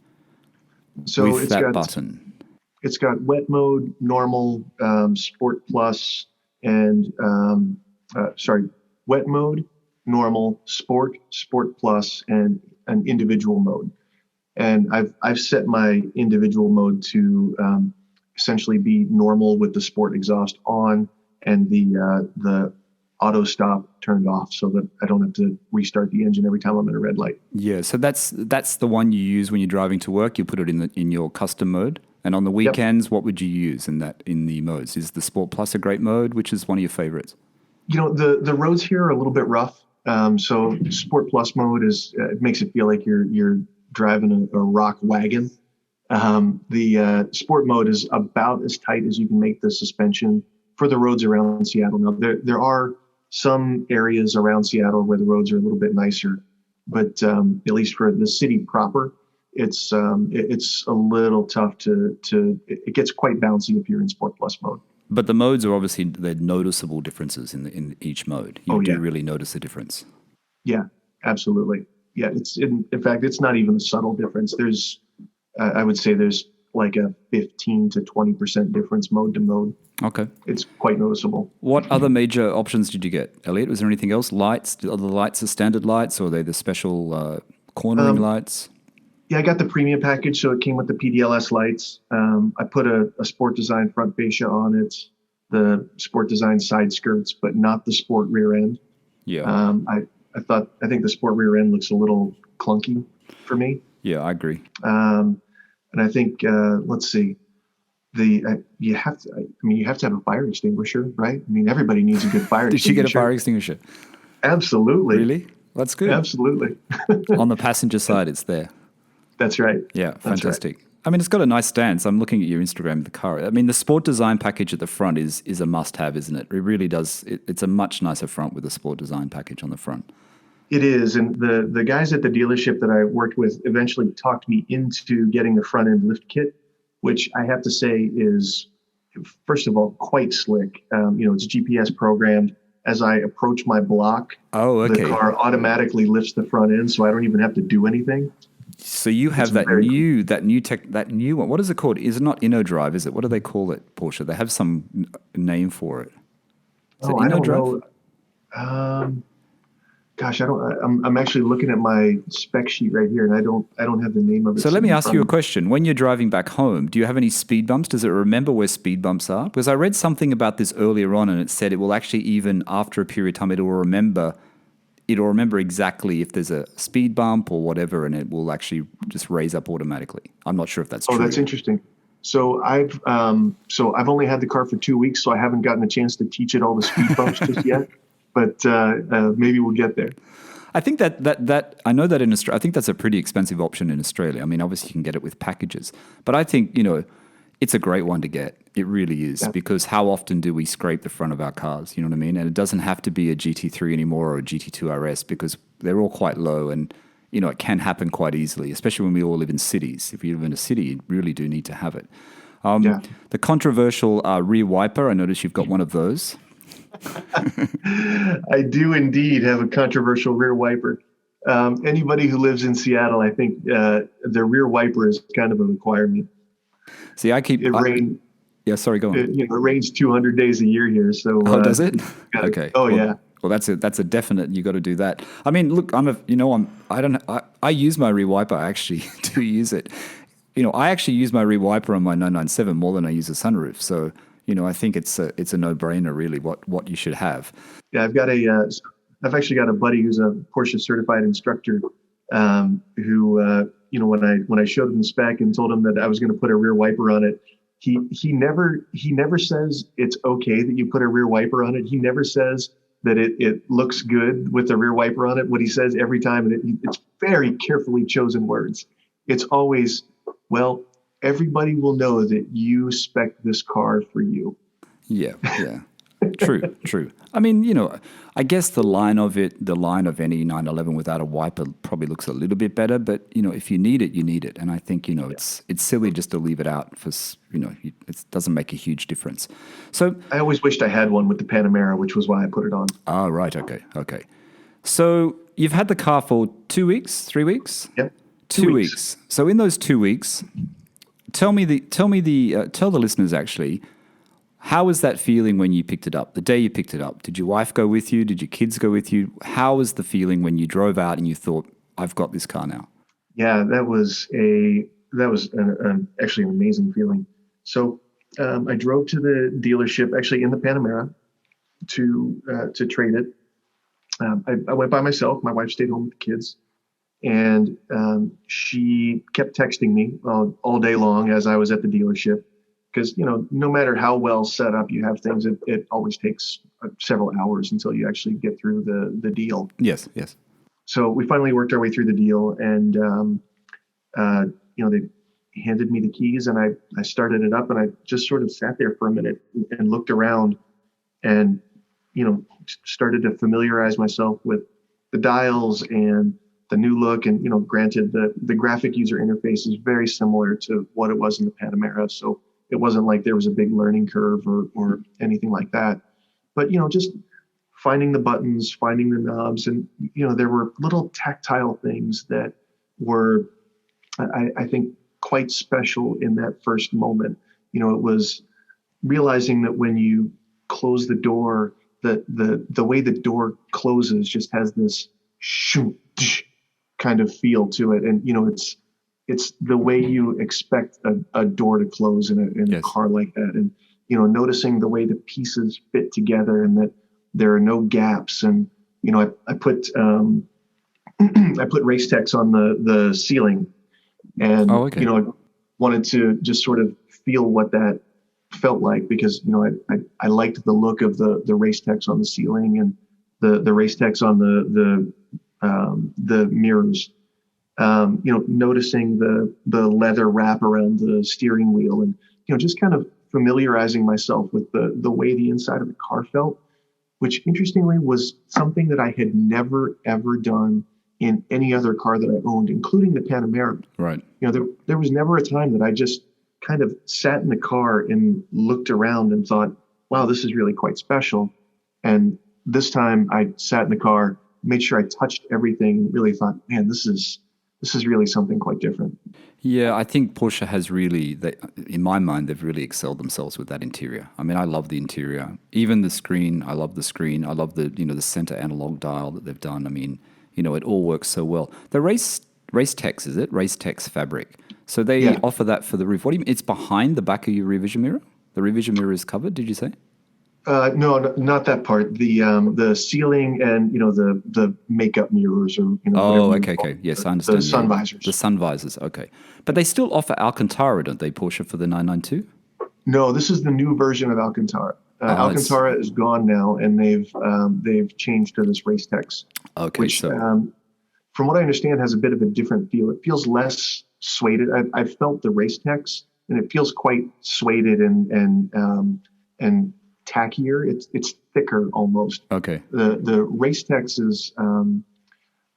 with that button? It's got wet mode, normal, sport plus, and wet mode, normal, sport plus, and an individual mode. And I've set my individual mode to essentially be normal with the sport exhaust on and the auto stop turned off so that I don't have to restart the engine every time I'm in a red light. Yeah, so that's the one you use when you're driving to work. You put it in your custom mode. And on the weekends, what would you use in the modes? Is the Sport Plus a great mode? Which is one of your favorites? The roads here are a little bit rough. So Sport Plus mode it makes it feel like you're driving a rock wagon. The sport mode is about as tight as you can make the suspension for the roads around Seattle. Now, there are some areas around Seattle where the roads are a little bit nicer, but at least for the city proper, it's a little tough it gets quite bouncy if you're in Sport Plus mode. But the modes are obviously, they're noticeable differences in each mode. You do really notice the difference. Yeah, absolutely. Yeah, in fact, it's not even a subtle difference. I would say there's like a 15 to 20% difference mode to mode. Okay. It's quite noticeable. What other major options did you get, Eliot? Was there anything else? Lights? Are the lights the standard lights, or are they the special cornering lights? Yeah, I got the premium package, so it came with the PDLS lights. I put a Sport Design front fascia on it, the Sport Design side skirts, but not the Sport rear end. Yeah. I think the Sport rear end looks a little clunky for me. Yeah, I agree. And I think, let's see, you have to have a fire extinguisher, right? I mean, everybody needs a good fire extinguisher. Did you get a fire extinguisher? Absolutely. Really? That's good. Absolutely. On the passenger side, it's there. That's right. Yeah, fantastic. Right. I mean, it's got a nice stance. I'm looking at your Instagram of the car. I mean, the Sport Design package at the front is a must-have, isn't it? It really does. It's a much nicer front with the Sport Design package on the front. It is, and the guys at the dealership that I worked with eventually talked me into getting the front end lift kit, which I have to say is, first of all, quite slick. It's GPS programmed. As I approach my block, the car automatically lifts the front end, so I don't even have to do anything. So you have that new one. What is it called? Is it not InnoDrive? Is it? What do they call it? Porsche. They have some name for it. Is it InnoDrive? I don't know. Gosh, I'm actually looking at my spec sheet right here, and I don't have the name of it. So let me ask you a question. When you're driving back home, do you have any speed bumps? Does it remember where speed bumps are? Because I read something about this earlier on, and it said it will actually, even after a period of time, it'll remember exactly if there's a speed bump or whatever, and it will actually just raise up automatically. I'm not sure if that's true. Oh, that's interesting. So I've only had the car for 2 weeks, so I haven't gotten a chance to teach it all the speed bumps just yet. But maybe we'll get there. I think that I know that in Australia, I think that's a pretty expensive option in Australia. I mean, obviously you can get it with packages, but I think It's a great one to get. It really is, Yeah. because how often do we scrape the front of our cars? You know what I mean? And it doesn't have to be a GT3 anymore or a GT2 RS, because they're all quite low, and it can happen quite easily, especially when we all live in cities. If you live in a city, you really do need to have it. Yeah. The controversial rear wiper, I notice you've got one of those. I do indeed have a controversial rear wiper. Anybody who lives in Seattle, I think their rear wiper is kind of a requirement. See, yeah, sorry, go on. It rains 200 days a year here, so. Does it? Okay. Oh, yeah. Well, that's a definite. You got to do that. I mean, look, I use my rear wiper. I actually do use it. I actually use my rear wiper on my 997 more than I use a sunroof. So, I think it's a no-brainer, really, what you should have. Yeah, I've actually got a buddy who's a Porsche certified instructor, who, when I showed him the spec and told him that I was going to put a rear wiper on it, he never says it's okay that you put a rear wiper on it. He never says that it looks good with the rear wiper on it. What he says every time, and it's very carefully chosen words. It's always, well, everybody will know that you spec this car for you. Yeah. True. I mean, I guess the line of any 911 without a wiper probably looks a little bit better, but if you need it, you need it. And I think, it's silly just to leave it out for, it doesn't make a huge difference. So I always wished I had one with the Panamera, which was why I put it on. Ah, right. Okay. So you've had the car for 2 weeks, 3 weeks? Yep. 2 weeks. So in those 2 weeks, tell the listeners actually, how was that feeling when you picked it up? The day you picked it up, did your wife go with you? Did your kids go with you? How was the feeling when you drove out and you thought, I've got this car now? Yeah, that was actually an amazing feeling. So I drove to the dealership, actually in the Panamera, to trade it. I went by myself. My wife stayed home with the kids, and she kept texting me all day long as I was at the dealership. Because, no matter how well set up you have things, it always takes several hours until you actually get through the deal. Yes. So we finally worked our way through the deal, and, they handed me the keys, and I started it up, and I just sort of sat there for a minute and looked around and, started to familiarize myself with the dials and the new look. And, granted, the graphic user interface is very similar to what it was in the Panamera. So it wasn't like there was a big learning curve or anything like that. But, just finding the buttons, finding the knobs, and, there were little tactile things that were, I think, quite special in that first moment. It was realizing that when you close the door, the way the door closes just has this shoot kind of feel to it. And, it's the way you expect a door to close in Yes. a car like that. And, noticing the way the pieces fit together and that there are no gaps. And, I put race text on the ceiling, and, I wanted to just sort of feel what that felt like, because, I liked the look of the race text on the ceiling and the race text on the mirrors. Noticing the leather wrap around the steering wheel, and, just kind of familiarizing myself with the way the inside of the car felt, which interestingly was something that I had never, ever done in any other car that I owned, including the Panamera. Right. There was never a time that I just kind of sat in the car and looked around and thought, wow, this is really quite special. And this time I sat in the car, made sure I touched everything, really thought, man, this is really something quite different. Yeah, I think Porsche has really, in my mind, they've really excelled themselves with that interior. I mean, I love the interior. Even the screen, I love the screen. I love the center analog dial that they've done. I mean, it all works so well. The race text, is it? Race text fabric. So they offer that for the roof. What do you mean? It's behind the back of your rear vision mirror? The rear vision mirror is covered, did you say? No, not that part. The ceiling and the makeup mirrors, or okay. Yes, I understand. The sun visors. The sun visors. Okay, but they still offer Alcantara, don't they, Porsche, for the 992? No, this is the new version of Alcantara. Alcantara is gone now, and they've changed to this race text. Okay, which, from what I understand, has a bit of a different feel. It feels less suede. I've felt the race text and it feels quite suede and tackier. It's thicker almost. Okay. The Race Tex is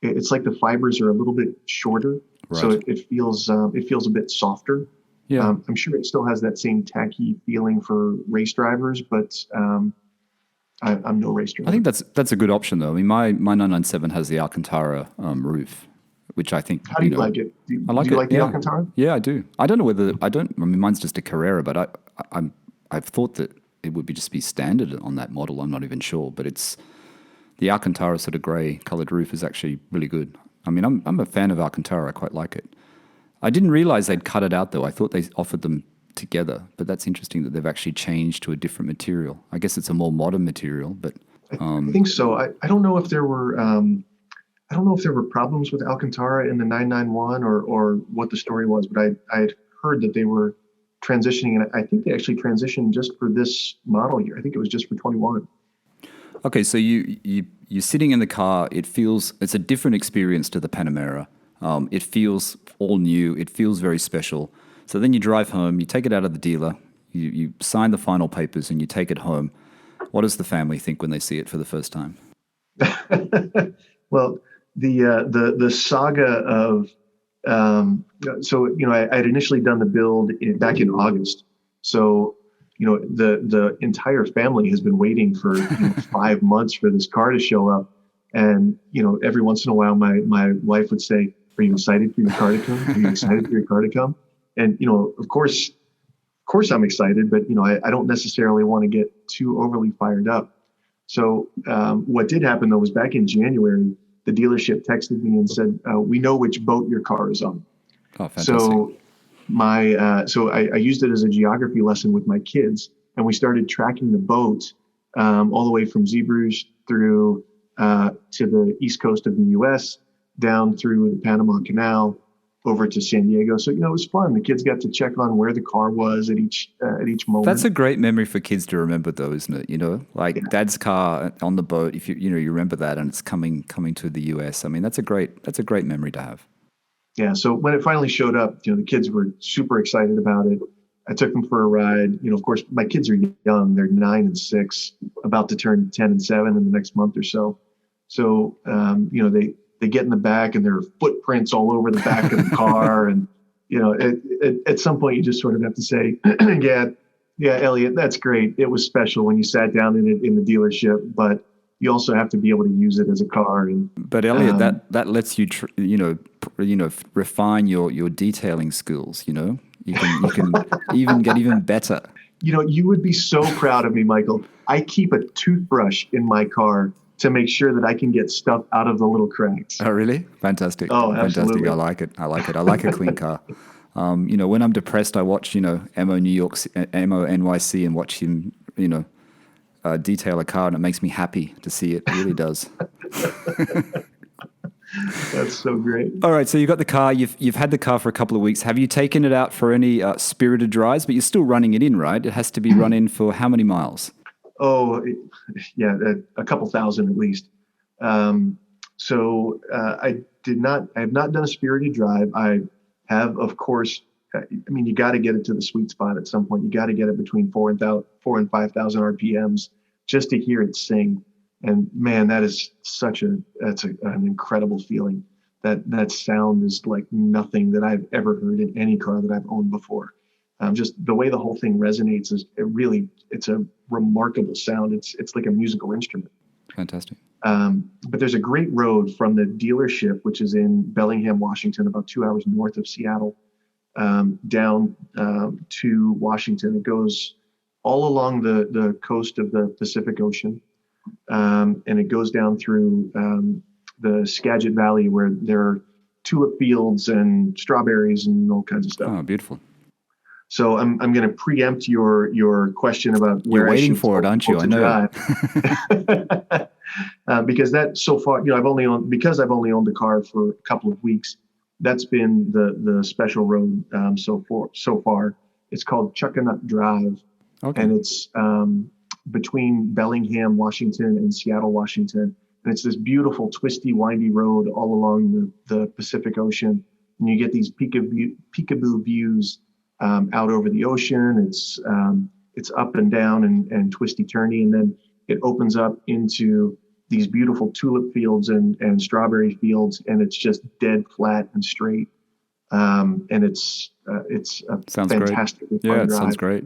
it's like the fibers are a little bit shorter, Right. so it feels a bit softer. Yeah. I'm sure it still has that same tacky feeling for race drivers, but I'm no race driver. I think that's a good option though. I mean, my 997 has the Alcantara roof, which I think. How do you like it? I like do you it, like the yeah. Alcantara? Yeah, I do. I don't know whether I mean, mine's just a Carrera, but I've thought that it would just be standard on that model. I'm not even sure, but it's the Alcantara sort of grey coloured roof is actually really good. I mean, I'm a fan of Alcantara. I quite like it. I didn't realize they'd cut it out though. I thought they offered them together, but that's interesting that they've actually changed to a different material. I guess it's a more modern material, but I think so. I don't know if there were problems with Alcantara in the 991 or what the story was, but I had heard that they were transitioning, and I think they actually transitioned just for this model year. I think it was just for 21. Okay, so you're sitting in the car. It's a different experience to the Panamera. It feels all new. It feels very special. So then you drive home. You take it out of the dealer. You sign the final papers and you take it home. What does the family think when they see it for the first time? Well, the saga of I had initially done the build back in August. So the entire family has been waiting for 5 months for this car to show up, and every once in a while my wife would say, "Are you excited for your car to come? Are you excited for your car to come?" And of course I'm excited, but I don't necessarily want to get too overly fired up. So what did happen though was back in January, the dealership texted me and said, "We know which boat your car is on." Oh, fantastic. So I used it as a geography lesson with my kids, and we started tracking the boat all the way from Zeebrugge through to the east coast of the U.S., down through the Panama Canal, over to San Diego. So, it was fun. The kids got to check on where the car was at each moment. That's a great memory for kids to remember though, isn't it? Like Dad's car on the boat, if you remember that, and it's coming to the US. I mean, that's a great memory to have. Yeah. So when it finally showed up, the kids were super excited about it. I took them for a ride. Of course, my kids are young. They're 9 and 6, about to turn 10 and 7 in the next month or so. So, they get in the back and there are footprints all over the back of the car. And, at some point you just sort of have to say, yeah, Eliot, that's great. It was special when you sat down in it in the dealership, but you also have to be able to use it as a car. But Eliot, that lets you, refine your detailing skills. You can even get even better. You would be so proud of me, Michael. I keep a toothbrush in my car to make sure that I can get stuff out of the little cracks. Oh, really? Fantastic. Oh, Fantastic. absolutely. I like it. I like a clean car. When I'm depressed, I watch, Mo NYC and watch him, detail a car, and it makes me happy to see it. It really does. That's so great. All right. So you got the car, you've had the car for a couple of weeks. Have you taken it out for any spirited drives? But you're still running it in, right? It has to be run in for how many miles? Oh, yeah, a couple thousand at least. So I have not done a spirited drive. I have, of course, you got to get it to the sweet spot at some point. You got to get it between 4,000 and 5,000 RPMs just to hear it sing. And man, that is an incredible feeling. That sound is like nothing that I've ever heard in any car that I've owned before. Just the way the whole thing resonates it's a remarkable sound. It's like a musical instrument. Fantastic. But there's a great road from the dealership, which is in Bellingham, Washington, about 2 hours north of Seattle, down to Washington. It goes all along the coast of the Pacific Ocean, and it goes down through the Skagit Valley, where there are tulip fields and strawberries and all kinds of stuff. Oh, beautiful. So I'm going to preempt your question about where you're waiting for it, aren't you? I know. Because that so far, I've only owned the car for a couple of weeks. That's been the special road so far. It's called Chuckanut Drive, okay. And it's between Bellingham, Washington, and Seattle, Washington. And it's this beautiful, twisty, windy road all along the Pacific Ocean, and you get these peekaboo views out over the ocean. It's up and down and twisty turny, and then it opens up into these beautiful tulip fields and strawberry fields, and it's just dead flat and straight. And it's a Sounds fantastic. Great. Yeah, it drive. sounds great.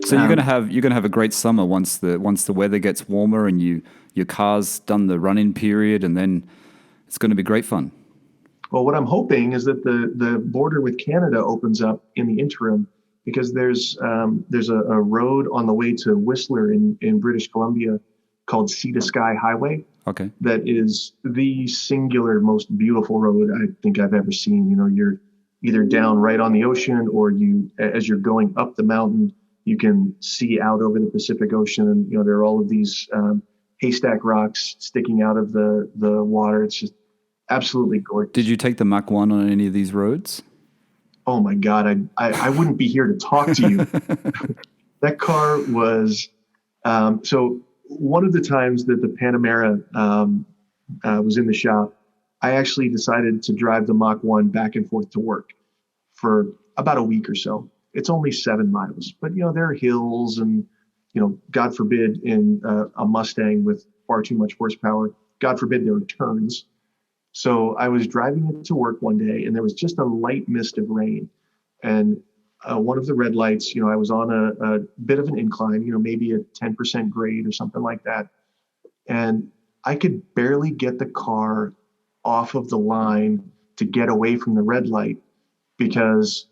So you're gonna have a great summer once the weather gets warmer and your car's done the run-in period, and then it's going to be great fun. Well, what I'm hoping is that the border with Canada opens up in the interim, because there's a road on the way to Whistler in British Columbia called Sea to Sky Highway. Okay. That is the singular most beautiful road I think I've ever seen. You know, you're either down right on the ocean, or as you're going up the mountain, you can see out over the Pacific Ocean. And, you know, there are all of these haystack rocks sticking out of the water. It's just absolutely gorgeous. Did you take the Mach 1 on any of these roads? Oh my God, I wouldn't be here to talk to you. That car was, so one of the times that the Panamera was in the shop, I actually decided to drive the Mach 1 back and forth to work for about a week or so. It's only 7 miles, but you know, there are hills and, you know, God forbid in a Mustang with far too much horsepower, God forbid there were turns. So I was driving it to work one day, and there was just a light mist of rain. And one of the red lights, you know, I was on a bit of an incline, you know, maybe a 10% grade or something like that. And I could barely get the car off of the line to get away from the red light, because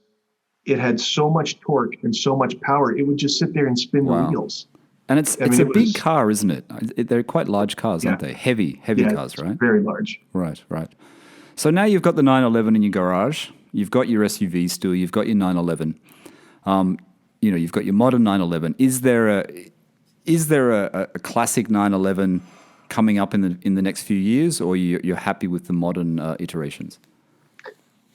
it had so much torque and so much power, it would just sit there and spin the wheels. And it's a big car, isn't it? They're quite large cars, aren't they? Heavy cars, right? Very large. Right. So now you've got the 911 in your garage. You've got your SUV still. You've got your 911. You know, you've got your modern 911. Is there a classic 911 coming up in the next few years, or you're happy with the modern iterations?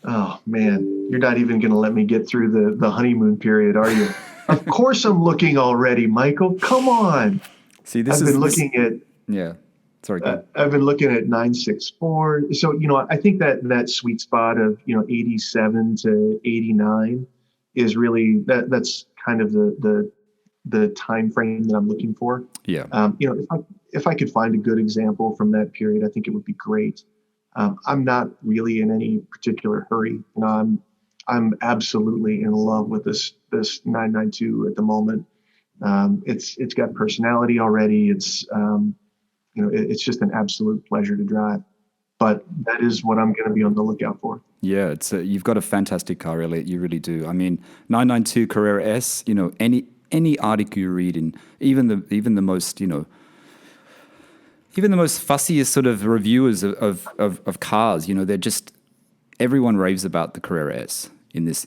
Oh man, you're not even going to let me get through the honeymoon period, are you? Of course I'm looking already, Michael. Come on. See, I've been looking at 964. So, you know, I think that sweet spot of, you know, 87 to 89 is really that's kind of the time frame that I'm looking for. Yeah. You know, if I could find a good example from that period, I think it would be great. I'm not really in any particular hurry. You know, I'm absolutely in love with this 992 at the moment. It's got personality already. It's you know, it's just an absolute pleasure to drive. But that is what I'm going to be on the lookout for. Yeah, you've got a fantastic car, Eliot. You really do. I mean, 992 Carrera S. You know, any article you read in, even the most, you know, even the most fussiest sort of reviewers of cars, you know, they're just, everyone raves about the Carrera S in this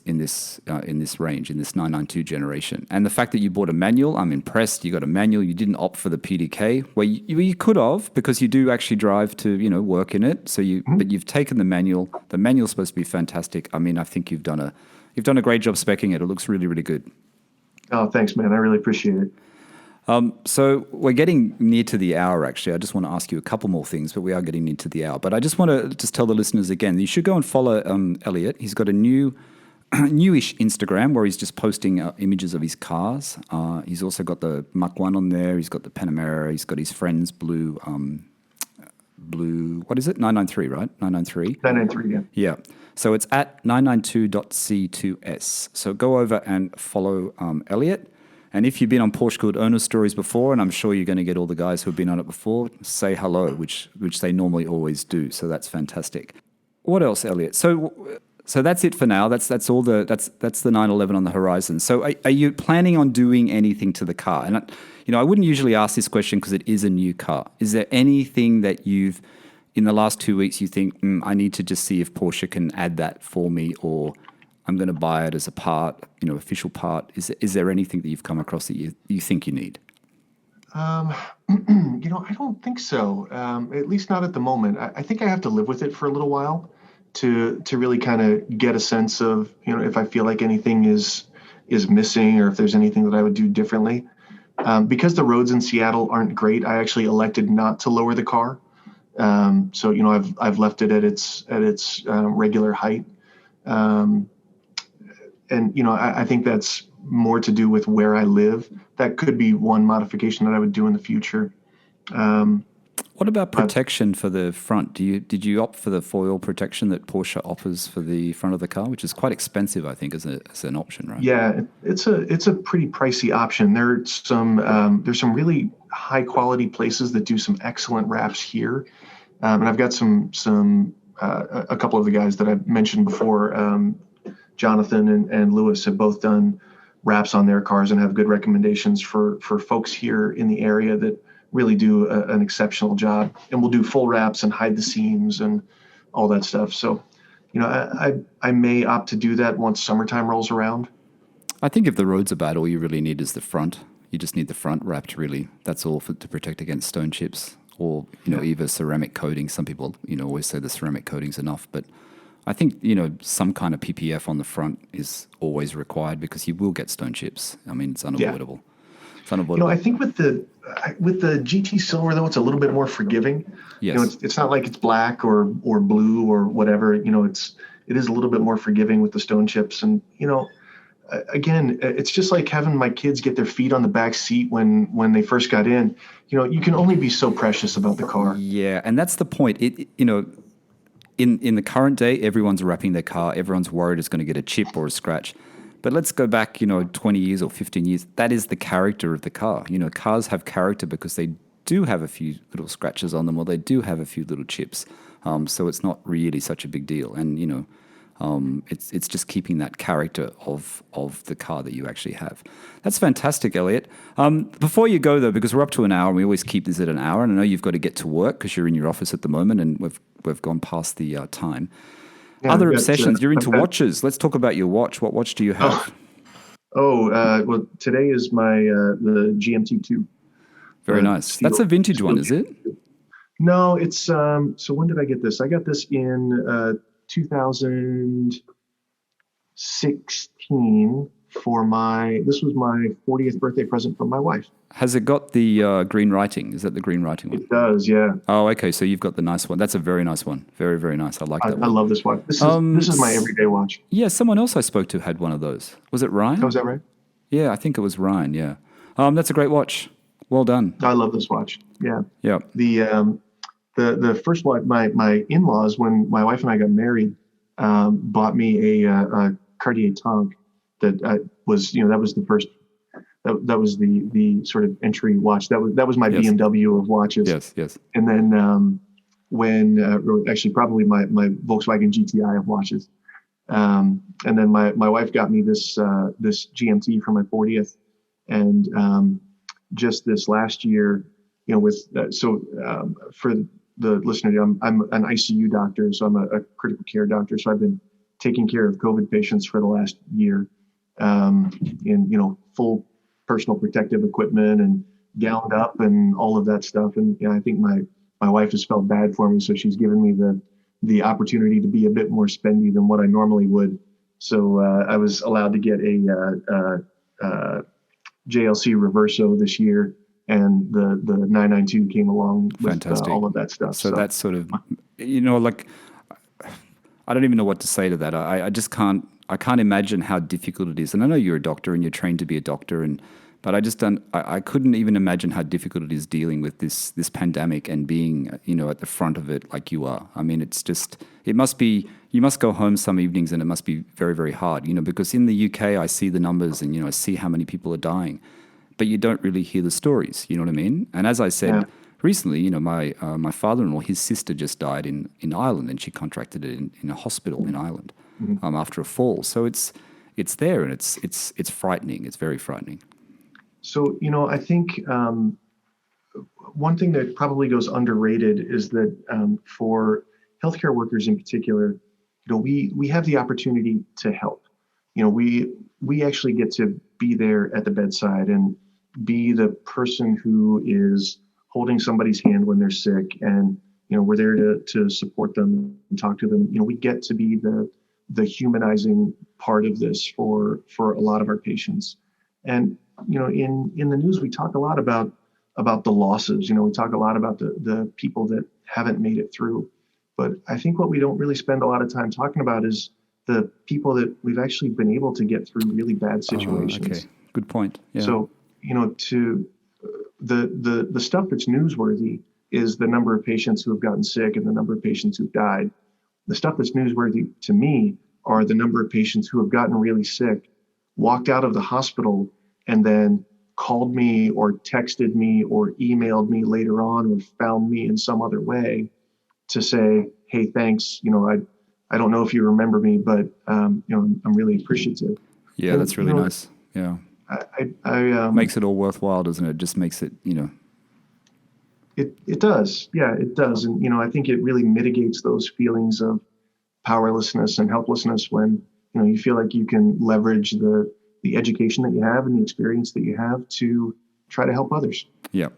range, in this 992 generation. And the fact that you bought a manual, I'm impressed. You got a manual. You didn't opt for the PDK, where you could have, because you do actually drive to, you know, work in it. So but you've taken the manual. The manual's supposed to be fantastic. I mean, I think you've done a great job speccing it. It looks really, really good. Oh, thanks, man. I really appreciate it. So we're getting near to the hour, actually. I just want to ask you a couple more things, but we are getting near to the hour. But I just want to tell the listeners again, you should go and follow Eliot. He's got a newish Instagram where he's just posting images of his cars. He's also got the Mach 1 on there. He's got the Panamera. He's got his friend's blue, what is it? 993, right? 993? 993, yeah. Yeah. So it's at 992.c2s. So go over and follow Eliot. And if you've been on PorscheCooled Owner Stories before, and I'm sure you're going to get all the guys who have been on it before, say hello, which they normally always do. So that's fantastic. What else, Eliot? So that's it for now. That's the 911 on the horizon. So are you planning on doing anything to the car? And I wouldn't usually ask this question because it is a new car. Is there anything that you've in the last 2 weeks you think I need to just see if Porsche can add that for me, or I'm going to buy it as a part, you know, official part? Is there anything that you've come across that you think you need? You know, I don't think so. At least not at the moment. I think I have to live with it for a little while to really kind of get a sense of, you know, if I feel like anything is missing, or if there's anything that I would do differently. Because the roads in Seattle aren't great, I actually elected not to lower the car. So, you know, I've left it at its regular height. I think that's more to do with where I live. That could be one modification that I would do in the future. What about But protection for the front? Did you opt for the foil protection that Porsche offers for the front of the car, which is quite expensive, I think, as an option, right? yeah, it's a pretty pricey option. There's some really high quality places that do some excellent wraps here, and I've got a couple of the guys that I've mentioned before. Jonathan and Lewis have both done wraps on their cars and have good recommendations for folks here in the area that really do an exceptional job, and will do full wraps and hide the seams and all that stuff. So, I may opt to do that once summertime rolls around. I think if the roads are bad, all you really need is the front. You just need the front wrapped, really. That's all to protect against stone chips or, either ceramic coating. Some people, always say the ceramic coating's enough, but I think, some kind of PPF on the front is always required because you will get stone chips. I mean, it's unavoidable. Yeah. It's unavoidable. I think with the GT Silver, though, it's a little bit more forgiving. Yes. It's not like it's black or blue or whatever. It is a little bit more forgiving with the stone chips. And, again, it's just like having my kids get their feet on the back seat when they first got in. You can only be so precious about the car. Yeah, and that's the point. In the current day, everyone's wrapping their car. Everyone's worried it's going to get a chip or a scratch. But let's go back, 20 years or 15 years. That is the character of the car. Cars have character because they do have a few little scratches on them or they do have a few little chips. So it's not really such a big deal. And, it's just keeping that character of the car that you actually have. That's fantastic, Eliot. Before you go, though, because we're up to an hour, and we always keep this at an hour, and I know you've got to get to work because you're in your office at the moment, and we've gone past the time. Yeah, Other obsessions. You're into watches. Let's talk about your watch. What watch do you have? Well, today is my the GMT2. Very nice. That's a vintage one, is it? No, it's so when did I get this? I got this in 2016 this was my 40th birthday present from my wife. Has it got the green writing? Is that the green writing one? It does, yeah. Oh, okay. So you've got the nice one. That's a very nice one. Very, very nice. I like that one. I love this watch. This is my everyday watch. Yeah, someone else I spoke to had one of those. Was it Ryan? Oh, is that right? Yeah, I think it was Ryan, yeah. That's a great watch. Well done. I love this watch. Yeah. Yeah. The first one, my in-laws, when my wife and I got married, bought me a Cartier Tank that was the first. That was the sort of entry watch. That was my BMW of watches. Yes. And then actually probably my Volkswagen GTI of watches. And then my wife got me this GMT for my 40th, and just this last year, for the listener, I'm an ICU doctor, so I'm a critical care doctor. So I've been taking care of COVID patients for the last year, in full personal protective equipment and gowned up and all of that stuff. And I think my wife has felt bad for me, so she's given me the opportunity to be a bit more spendy than what I normally would. So I was allowed to get a JLC Reverso this year, and the 992 came along with all of that stuff. So that's sort of, like, I don't even know what to say to that. I just can't imagine how difficult it is. And I know you're a doctor and you're trained to be a doctor, but I just don't. I couldn't even imagine how difficult it is dealing with this pandemic and being, at the front of it like you are. I mean, it's just, it must be. You must go home some evenings and it must be very, very hard. Because in the UK I see the numbers and I see how many people are dying, but you don't really hear the stories. You know what I mean? And as I said recently, my father-in-law, his sister just died in Ireland, and she contracted it in a hospital in Ireland after a fall. So it's there, and it's frightening. It's very frightening. So, I think one thing that probably goes underrated is that for healthcare workers in particular, we have the opportunity to help. We actually get to be there at the bedside and be the person who is holding somebody's hand when they're sick, and we're there to support them and talk to them. We get to be the humanizing part of this for a lot of our patients. And in the news we talk a lot about the losses. We talk a lot about the people that haven't made it through. But I think what we don't really spend a lot of time talking about is the people that we've actually been able to get through really bad situations. Okay, good point. Yeah. So, to the stuff that's newsworthy is the number of patients who have gotten sick and the number of patients who've died. The stuff that's newsworthy to me are the number of patients who have gotten really sick, walked out of the hospital, and then called me or texted me or emailed me later on or found me in some other way to say, hey, thanks. I don't know if you remember me, but I'm really appreciative. Yeah, and, that's really nice. Yeah. I makes it all worthwhile, doesn't it? It just makes it, It does. Yeah, it does. And, I think it really mitigates those feelings of powerlessness and helplessness when, you feel like you can leverage the education that you have and the experience that you have to try to help others. Yeah.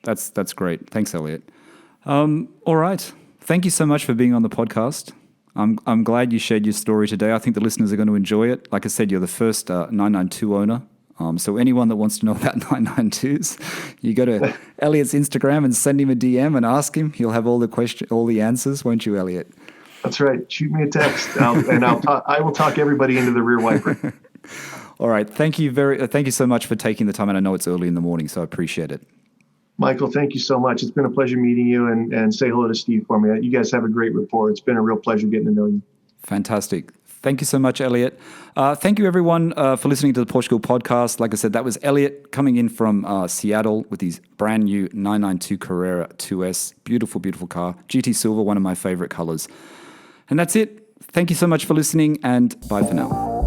That's great. Thanks, Eliot. All right. Thank you so much for being on the podcast. I'm glad you shared your story today. I think the listeners are going to enjoy it. Like I said, you're the first 992 owner. So anyone that wants to know about 992s, you go to Eliot's Instagram and send him a DM and ask him. He'll have all the answers, won't you, Eliot? That's right. Shoot me a text, I will talk everybody into the rear wiper. All right. Thank you so much for taking the time. And I know it's early in the morning, so I appreciate it. Michael, thank you so much. It's been a pleasure meeting you, and say hello to Steve for me. You guys have a great rapport. It's been a real pleasure getting to know you. Fantastic. Thank you so much, Eliot. Thank you, everyone, for listening to the PorscheCooled Podcast. Like I said, that was Eliot coming in from Seattle with his brand new 992 Carrera 2S. Beautiful, beautiful car. GT Silver, one of my favorite colors. And that's it. Thank you so much for listening, and bye for now.